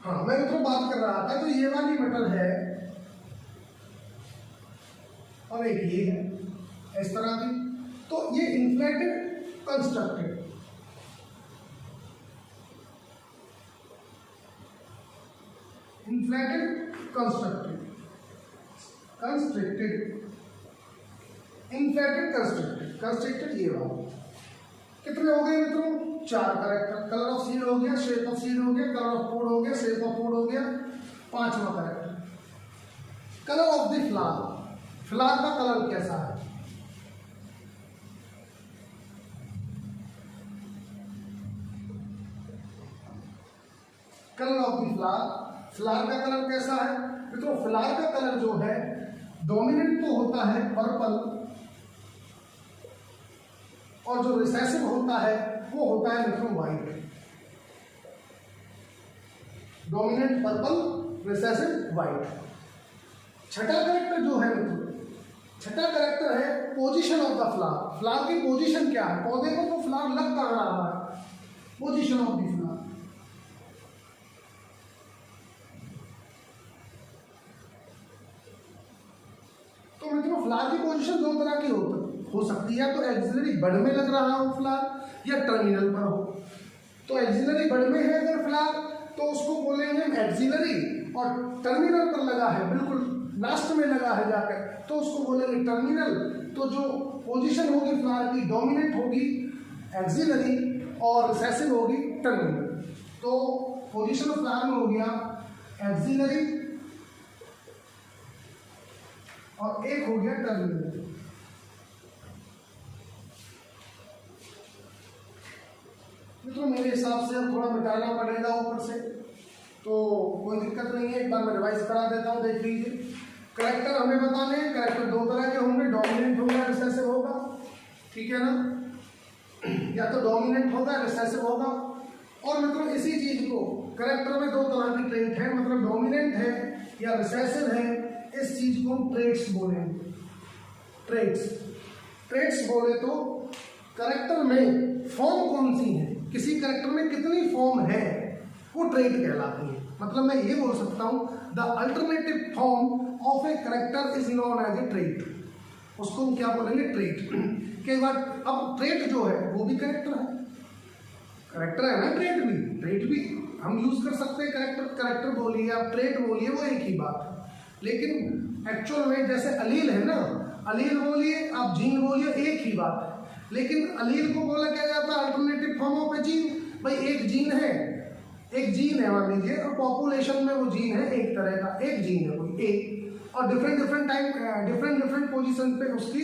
हाँ मैं मित्रों बात कर रहा था, तो ये वाली मटर है और एक ये है इस तरह की। तो ये inflated constructed, inflated constructed, constructed, inflated constructed, constructed ये वाला। कितने हो गए मित्रों? 4 कैरेक्टर। कलर ऑफ सीड हो गया, शेप ऑफ सीड हो गया, कलर ऑफ फूड हो गया, शेप ऑफ फूड हो गया, 5वां character. Colour of the flower, flower का कलर कैसा है? Colour of the flower, flower का कलर कैसा है मित्रों? फ्लावर का कलर जो है डोमिनेंट तो होता है पर्पल, और जो रिसेसिव होता है वो होता है मित्रों white. Dominant purple, recessive white. छठा कैरेक्टर जो है मित्रों, छठा कैरेक्टर है position of the flower. Flower की पोजीशन क्या है? पौधे को तो फ्लावर लग कहाँ रहा है? Position of the flower. तो मित्रों फ्लावर की पोजीशन 2 तरह की हो सकती है, तो एक्सिलरी बड में लग रहा हो फ्लावर या टर्मिनल पर हो। तो एक्सिलरी बड में है अगर फ्लावर तो उसको बोलेंगे हम एक्सिलरी, और टर्मिनल पर लगा है, बिल्कुल लास्ट में लगा है जाकर, तो उसको बोलेंगे टर्मिनल। तो जो पोजीशन होगी फ्लावर की डोमिनेंट होगी एक्सिलरी और रिसेसिव होगी टर्मिनल। तो पोजीशन ऑफ फ्लावर में हो गया एक्सिलरी और एक हो गया टर्मिनल। तो मेरे हिसाब से अब थोड़ा मिटाना पड़ेगा ऊपर से, तो कोई दिक्कत नहीं है, एक बार मैं रिवाइज करा देता हूँ, देख लीजिए। कैरेक्टर हमें बताने हैं, कैरेक्टर 2 तरह के होंगे, डोमिनेंट होगा, रिसेसिव होगा, ठीक है ना? या तो डोमिनेंट होगा, रिसेसिव होगा। और मित्रों इसी चीज को कैरेक्टर में 2 तरह की ट्रेट है, मतलब डोमिनेंट है या रिसेसिव है, इस चीज को हम ट्रेट्स बोलेंगे। ट्रेट्स, ट्रेट्स बोले तो कैरेक्टर में फॉर्म कौन सी है, किसी कैरेक्टर में कितनी फॉर्म है, वो ट्रेट कहलाती है। मतलब मैं ये बोल सकता हूँ the alternative form of a character is known as a trait. उसको हम क्या बोलेंगे? ट्रेट। कई बार अब ट्रेट जो है वो भी कैरेक्टर है, कैरेक्टर है ना, ट्रेट भी, ट्रेट भी हम यूज कर सकते हैं। कैरेक्टर बोलिए आप, ट्रेट बोलिए, वो एक ही बात है। लेकिन एक्चुअल में जैसे अलील है ना, अलील बोलिए आप, जीन बोलिए, एक ही बात है। लेकिन अलील को बोला क्या जाता है? Alternative form of A gene. भाई एक जीन है, एक जीन है मान लीजिए, और पॉपुलेशन में वो जीन है एक तरह का, एक जीन है कोई एक, और डिफरेंट टाइम डिफरेंट पोजीशन पे उसकी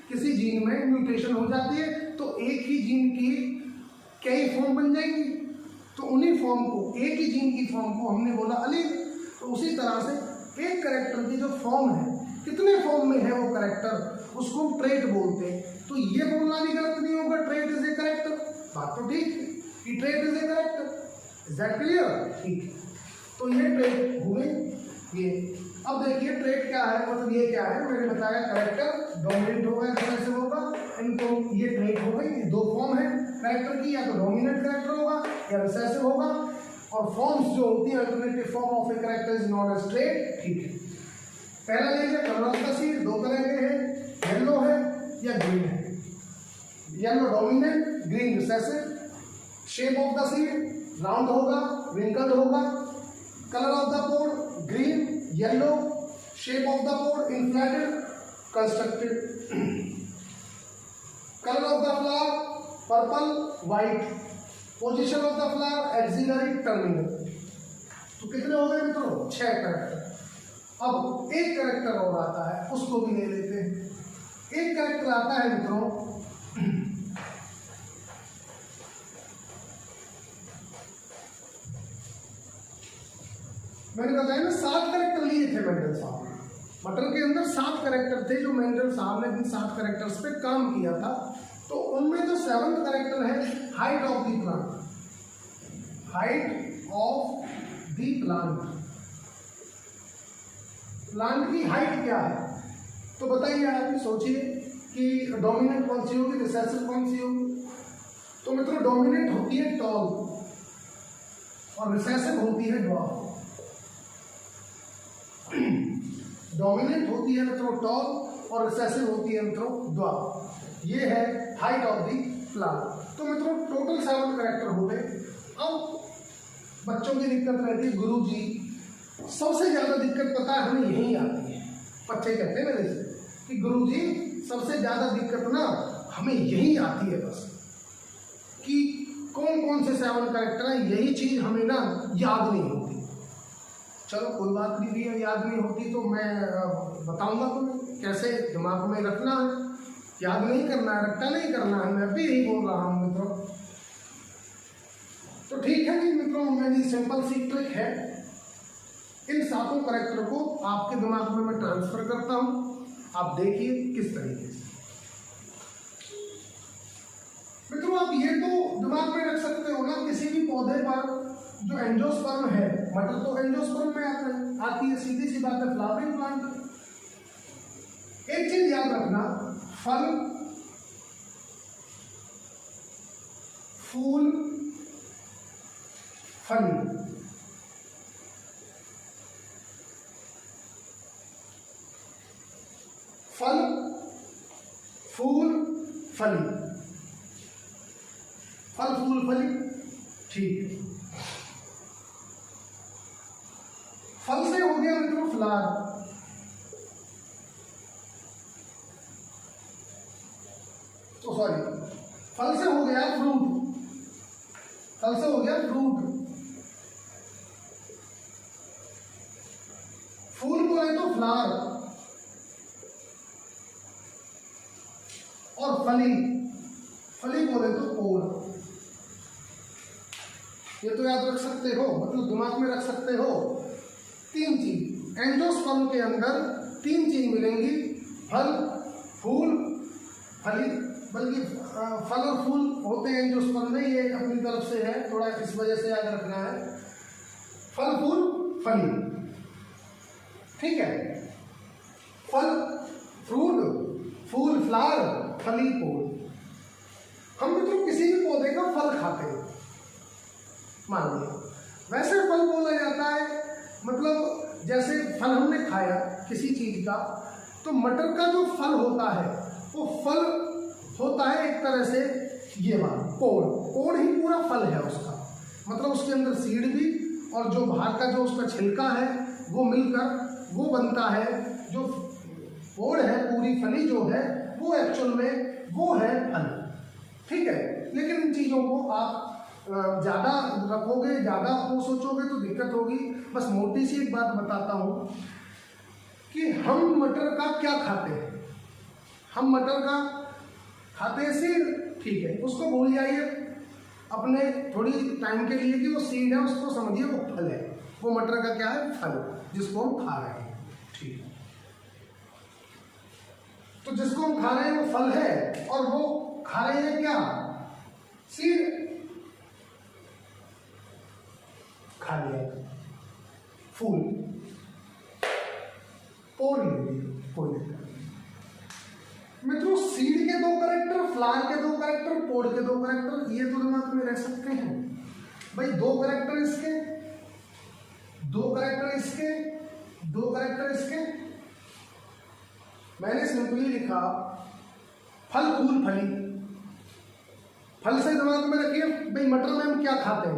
किसी जीन में म्यूटेशन हो जाती है, तो एक ही जीन की कई फॉर्म बन जाएंगी। तो उन्हीं फॉर्म को, एक ही जीन की फॉर्म को हमने बोला अलील। तो उसी तरह से एक कैरेक्टर की जो फॉर्म है, कितने फॉर्म में है वो कैरेक्टर, उसको हम ट्रेट बोलते हैं। तो ये बोलना भी गलत नहीं होगा ट्रेट इज ए कैरेक्टर, बात तो ठीक है कि trait is a character. Is that clear? ठीक है, तो ये ट्रेट हुए ये। अब देखिए ट्रेट क्या है, मतलब ये क्या है, मैंने बताया कैरेक्टर डोमिनेंट होगा, रिसेसिव होगा, इनको ये ट्रेट हो गई। 2 फॉर्म है कैरेक्टर की, या तो डोमिनेंट कैरेक्टर होगा या रिसेसिव होगा, और फॉर्म्स जो होती है alternative form of a character is known as trait. ठीक है, पहला लीजिए कलर ऑफ द सीड, 2 तरह के हैं, येलो है या ग्रीन है। Yellow dominant, green recessive. Shape of the seed round होगा, विंकल्ड होगा। Colour of the pod green, yellow. Shape of the pod inflated, constricted. Colour of the flower purple, white. Position of the flower axillary, terminal. तो कितने हो गए मित्रों? 6 कैरेक्टर। अब एक कैरेक्टर और आता है, उसको भी ले लेते हैं। एक कैरेक्टर आता है मित्रों मैंने बताया ना 7 कैरेक्टर लिए थे मेंडल साहब ने। मटर के अंदर 7 कैरेक्टर थे जो मेंडल साहब ने इन 7 कैरेक्टर्स पे काम किया था। तो उनमें जो 7th कैरेक्टर है height of the plant, height of the plant. Plant की हाइट क्या है? तो बताइए आप, सोचिए कि डोमिनेंट कौन सी होगी, रिसेसिव कौन सी होगी? तो मित्रों डोमिनेंट होती है टॉल और रिसेसिव होती है ड्वार्फ। डोमिनेंट होती है मित्रों टॉल और रिसेसिव होती है मित्रों ड्वार्फ। ये है हाइट ऑफ द फ्लावर। तो मित्रों टोटल 7 कैरेक्टर हो गए। अब बच्चों की दिक्कत रहती है, गुरुजी सबसे ज़्यादा दिक्कत पता है हमें यही आती है। बच्चे कहते हैं मेरे से कि गुरुजी सबसे ज़्यादा दिक्कत ना हमें यही आती है बस, कि कौन कौन से 7 कैरेक्टर हैं, यही चीज़ हमें ना याद नहीं होती। चलो कोई बात नहीं भैया, याद नहीं होती तो मैं बताऊंगा तुम्हें कैसे दिमाग में रखना है। याद नहीं करना है, रट्टा नहीं करना है, मैं भी यही बोल रहा हूँ मित्रों। तो ठीक है कि मित्रों मेरी सिंपल सी ट्रिक है, इन 7 कैरेक्टर को आपके दिमाग में मैं ट्रांसफर करता हूँ। आप देखिए किस तरीके से। मित्रों आप ये तो दिमाग में रख सकते हो ना, किसी भी पौधे पर जो एंजियोस्पर्म है, मटर तो एंजियोस्पर्म में आती है, सीधी सी बात है, फ्लावरिंग प्लांट। एक चीज याद रखना, फल, फूल, फली, फल, फूल, फली, फल फूल फली, ठीक है। फल से हो गया मित्रों फ्लावर, तो सॉरी फल से हो गया फ्रूट, फल से हो गया फ्रूट। फूल बोले तो फ्लावर, और फली, फली बोले तो पोल। ये तो याद रख सकते हो, मतलब दिमाग में रख सकते हो। 3 चीज एंजियोस्पर्म के अंदर 3 चीज मिलेंगी, फल, फूल, फली। बल्कि फल और फूल होते हैं एंजियोस्पर्म में, ये अपनी तरफ से है, थोड़ा इस वजह से याद रखना है। फल, फूल, फली, ठीक है। फल, फ्रूट, फूल, फ्लावर, फली, पोल। हम मित्रों किसी भी पौधे का फल खाते हैं, मान लिया, वैसे फल बोला जाता है, मतलब जैसे फल हमने खाया किसी चीज का, तो मटर का जो फल होता है वो फल होता है एक तरह से, ये बात पोड़, पोड़ ही पूरा फल है उसका, मतलब उसके अंदर सीड भी और जो बाहर का जो उसका छिलका है वो मिलकर वो बनता है। जो पोड़ है, पूरी फली जो है वो एक्चुअल में वो है फल, ठीक है। लेकिन इन चीज़ों को आप ज़्यादा रखोगे, ज़्यादा वो सोचोगे तो दिक्कत होगी। बस मोटी सी एक बात बताता हूँ कि हम मटर का क्या खाते हैं, हम मटर का खाते हैं सीड, ठीक है, उसको भूल जाइए अपने थोड़ी टाइम के लिए कि वो सीड है, उसको समझिए वो फल है। वो मटर का क्या है, फल, जिसको हम खा रहे हैं, ठीक है। तो जिसको हम खा रहे हैं वो फल है, और वो खा रहे हैं क्या, सीड, खा लिया। फूल, पोड़ लीजिए, कोई दिक्कत नहीं। मित्रों सीड के 2 कैरेक्टर, फ्लावर के 2 कैरेक्टर, पोड़ के 2 कैरेक्टर, ये तो दिमाग में रह सकते हैं भाई। 2 कैरेक्टर इसके, 2 कैरेक्टर इसके, 2 कैरेक्टर इसके। मैंने सिंपली लिखा फल, फूल, फली। फल से दिमाग में रखिए भाई, मटर में हम क्या खाते हैं,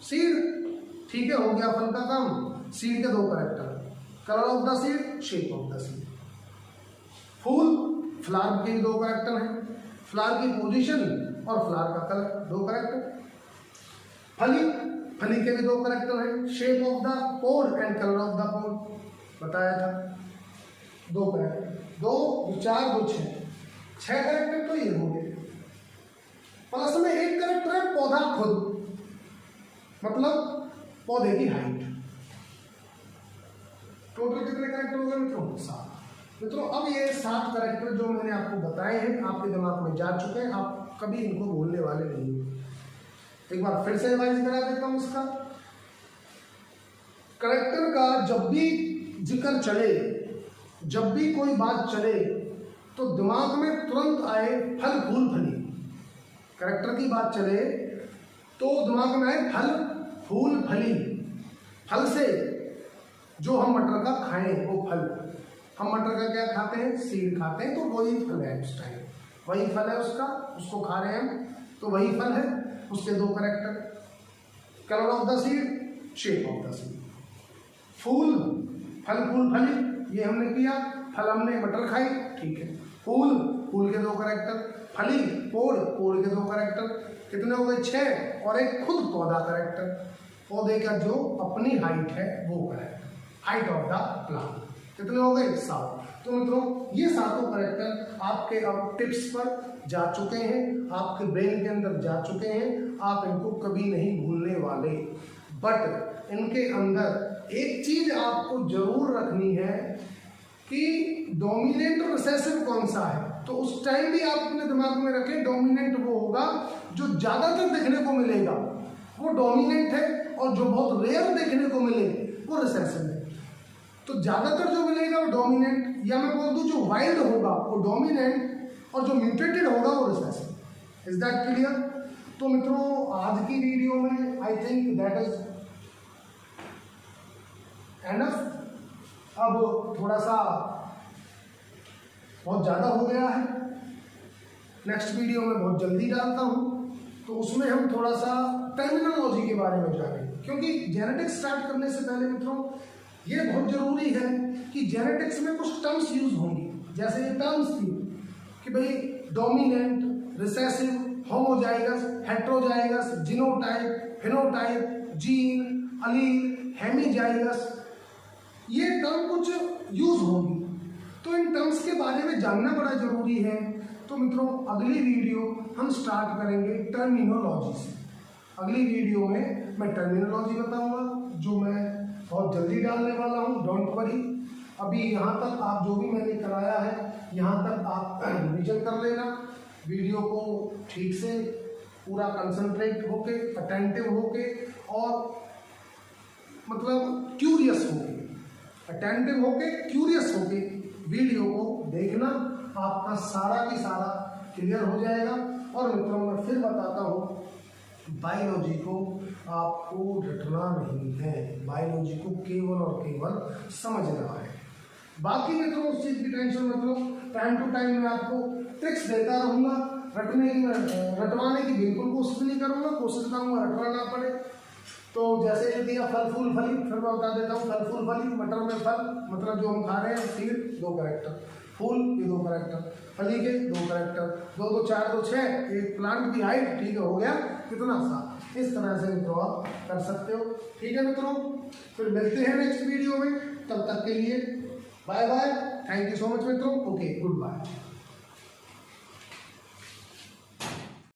सीड, ठीक है, हो गया फल का काम। सीड के 2 character, colour of the seed, shape of the seed. फूल, फ्लावर के 2 कैरेक्टर हैं, फ्लावर की पोजीशन और फ्लावर का कलर, 2 कैरेक्टर। फली, फली के भी 2 कैरेक्टर हैं, shape of the pod and colour of the pod, बताया था, 2 कैरेक्टर, 2 4 2 6 कैरेक्टर तो ये हो गए। प्लस में 1 कैरेक्टर है पौधा खुद, मतलब पौधे की हाइट। टोटल कितने कैरेक्टर हो गए मित्रों, 7। मित्रों अब ये 7 कैरेक्टर जो मैंने आपको बताए हैं आपके दिमाग में जा चुके हैं, आप कभी इनको भूलने वाले नहीं हैं। एक बार फिर से रिवाइज करा देता हूं इसका। कैरेक्टर का जब भी जिक्र चले, जब भी कोई बात चले, तो दिमाग में तुरंत आए फल, फूल, फली। कैरेक्टर की बात चले तो दिमाग में आए फल, फूल, फली। फल से जो हम मटर का खाएं वो फल, हम मटर का क्या खाते हैं, सीड खाते हैं, तो वही फल है उस टाइम, वही फल है उसका, उसको खा रहे हैं हम, तो वही फल है, उसके दो character. Colour of the seed, shape of the seed. फूल, फल फूल फली, ये हमने किया, फल हमने मटर खाई, ठीक है। फूल, फूल के दो कैरेक्टर, फली, पोड़, पोड़ के दो कैरेक्टर, कितने हो गए 6, और एक खुद पौधा कैरेक्टर, पौधे का जो अपनी हाइट है वो character, height of the plant, कितने हो गए 7। तो मित्रों ये सातों कैरेक्टर आपके अब टिप्स पर जा चुके हैं, आपके ब्रेन के अंदर जा चुके हैं, आप इनको कभी नहीं भूलने वाले। बट इनके अंदर एक चीज आपको जरूर रखनी है कि डोमिनेंट और रिसेसिव कौन सा है। तो उस टाइम भी आप अपने दिमाग में रखें, डोमिनेंट वो होगा जो ज्यादातर देखने को मिलेगा, वो डोमिनेंट है, और जो बहुत रेयर देखने को मिले वो रिसेसिव है। तो ज्यादातर जो मिलेगा वो डोमिनेंट, या मैं बोल दूं जो वाइल्ड होगा वो डोमिनेंट, और जो म्यूटेटेड होगा वो रिसेसिव। Is that clear? तो मित्रों आज की वीडियो में I think that is enough. अब थोड़ा सा बहुत ज़्यादा हो गया है, नेक्स्ट वीडियो में बहुत जल्दी डालता हूँ, तो उसमें हम थोड़ा सा टर्मिनोलॉजी के बारे में जानेंगे। क्योंकि जेनेटिक्स स्टार्ट करने से पहले मित्रों ये बहुत जरूरी है कि जेनेटिक्स में कुछ टर्म्स यूज होंगी। जैसे ये टर्म्स थी कि भाई dominant, recessive, homozygous, heterozygous, genotype, phenotype, gene, allele, hemizygous, ये टर्म कुछ यूज होंगी। तो इन टर्म्स के बारे में जानना बड़ा जरूरी है। तो मित्रों अगली वीडियो हम स्टार्ट करेंगे टर्मिनोलॉजी से। अगली वीडियो में मैं टर्मिनोलॉजी बताऊंगा, जो मैं बहुत जल्दी डालने वाला हूँ, डोंट वरी। अभी यहाँ तक आप जो भी मैंने कराया है यहाँ तक आप रिवीजन कर लेना, वीडियो को ठीक से पूरा कंसंट्रेट होके, अटेंटिव होके, और मतलब क्यूरियस होके, अटेंटिव होके, क्यूरियस होके वीडियो को देखना, आपका सारा की सारा क्लियर हो जाएगा। और मित्रों मैं फिर बताता हूँ, बायोलॉजी को आपको रटना नहीं है, बायोलॉजी को केवल और केवल समझना है। बाकी मित्रों उस चीज़ की टेंशन मत लो, टाइम टू टाइम मैं आपको ट्रिक्स देता रहूँगा, रटवाने की बिल्कुल कोशिश नहीं करूँगा, कोशिश करूँगा रटवा ना पड़े। तो जैसे ये दिया फल फूल फली, फिर मैं बता देता हूँ फल फूल फली, मटर में फल मतलब जो हम खा रहे हैं, सीड 2 कैरेक्टर, फूल के 2 कैरेक्टर, फली के 2 कैरेक्टर, 2 2 4 2 6, एक प्लांट की हाइट, ठीक है, हो गया कितना 7। इस तरह से मित्रों आप कर सकते हो। ठीक है मित्रों, फिर मिलते हैं नेक्स्ट वीडियो में, तब तक के लिए bye bye, thank you so much मित्रों, ओके गुड बाय।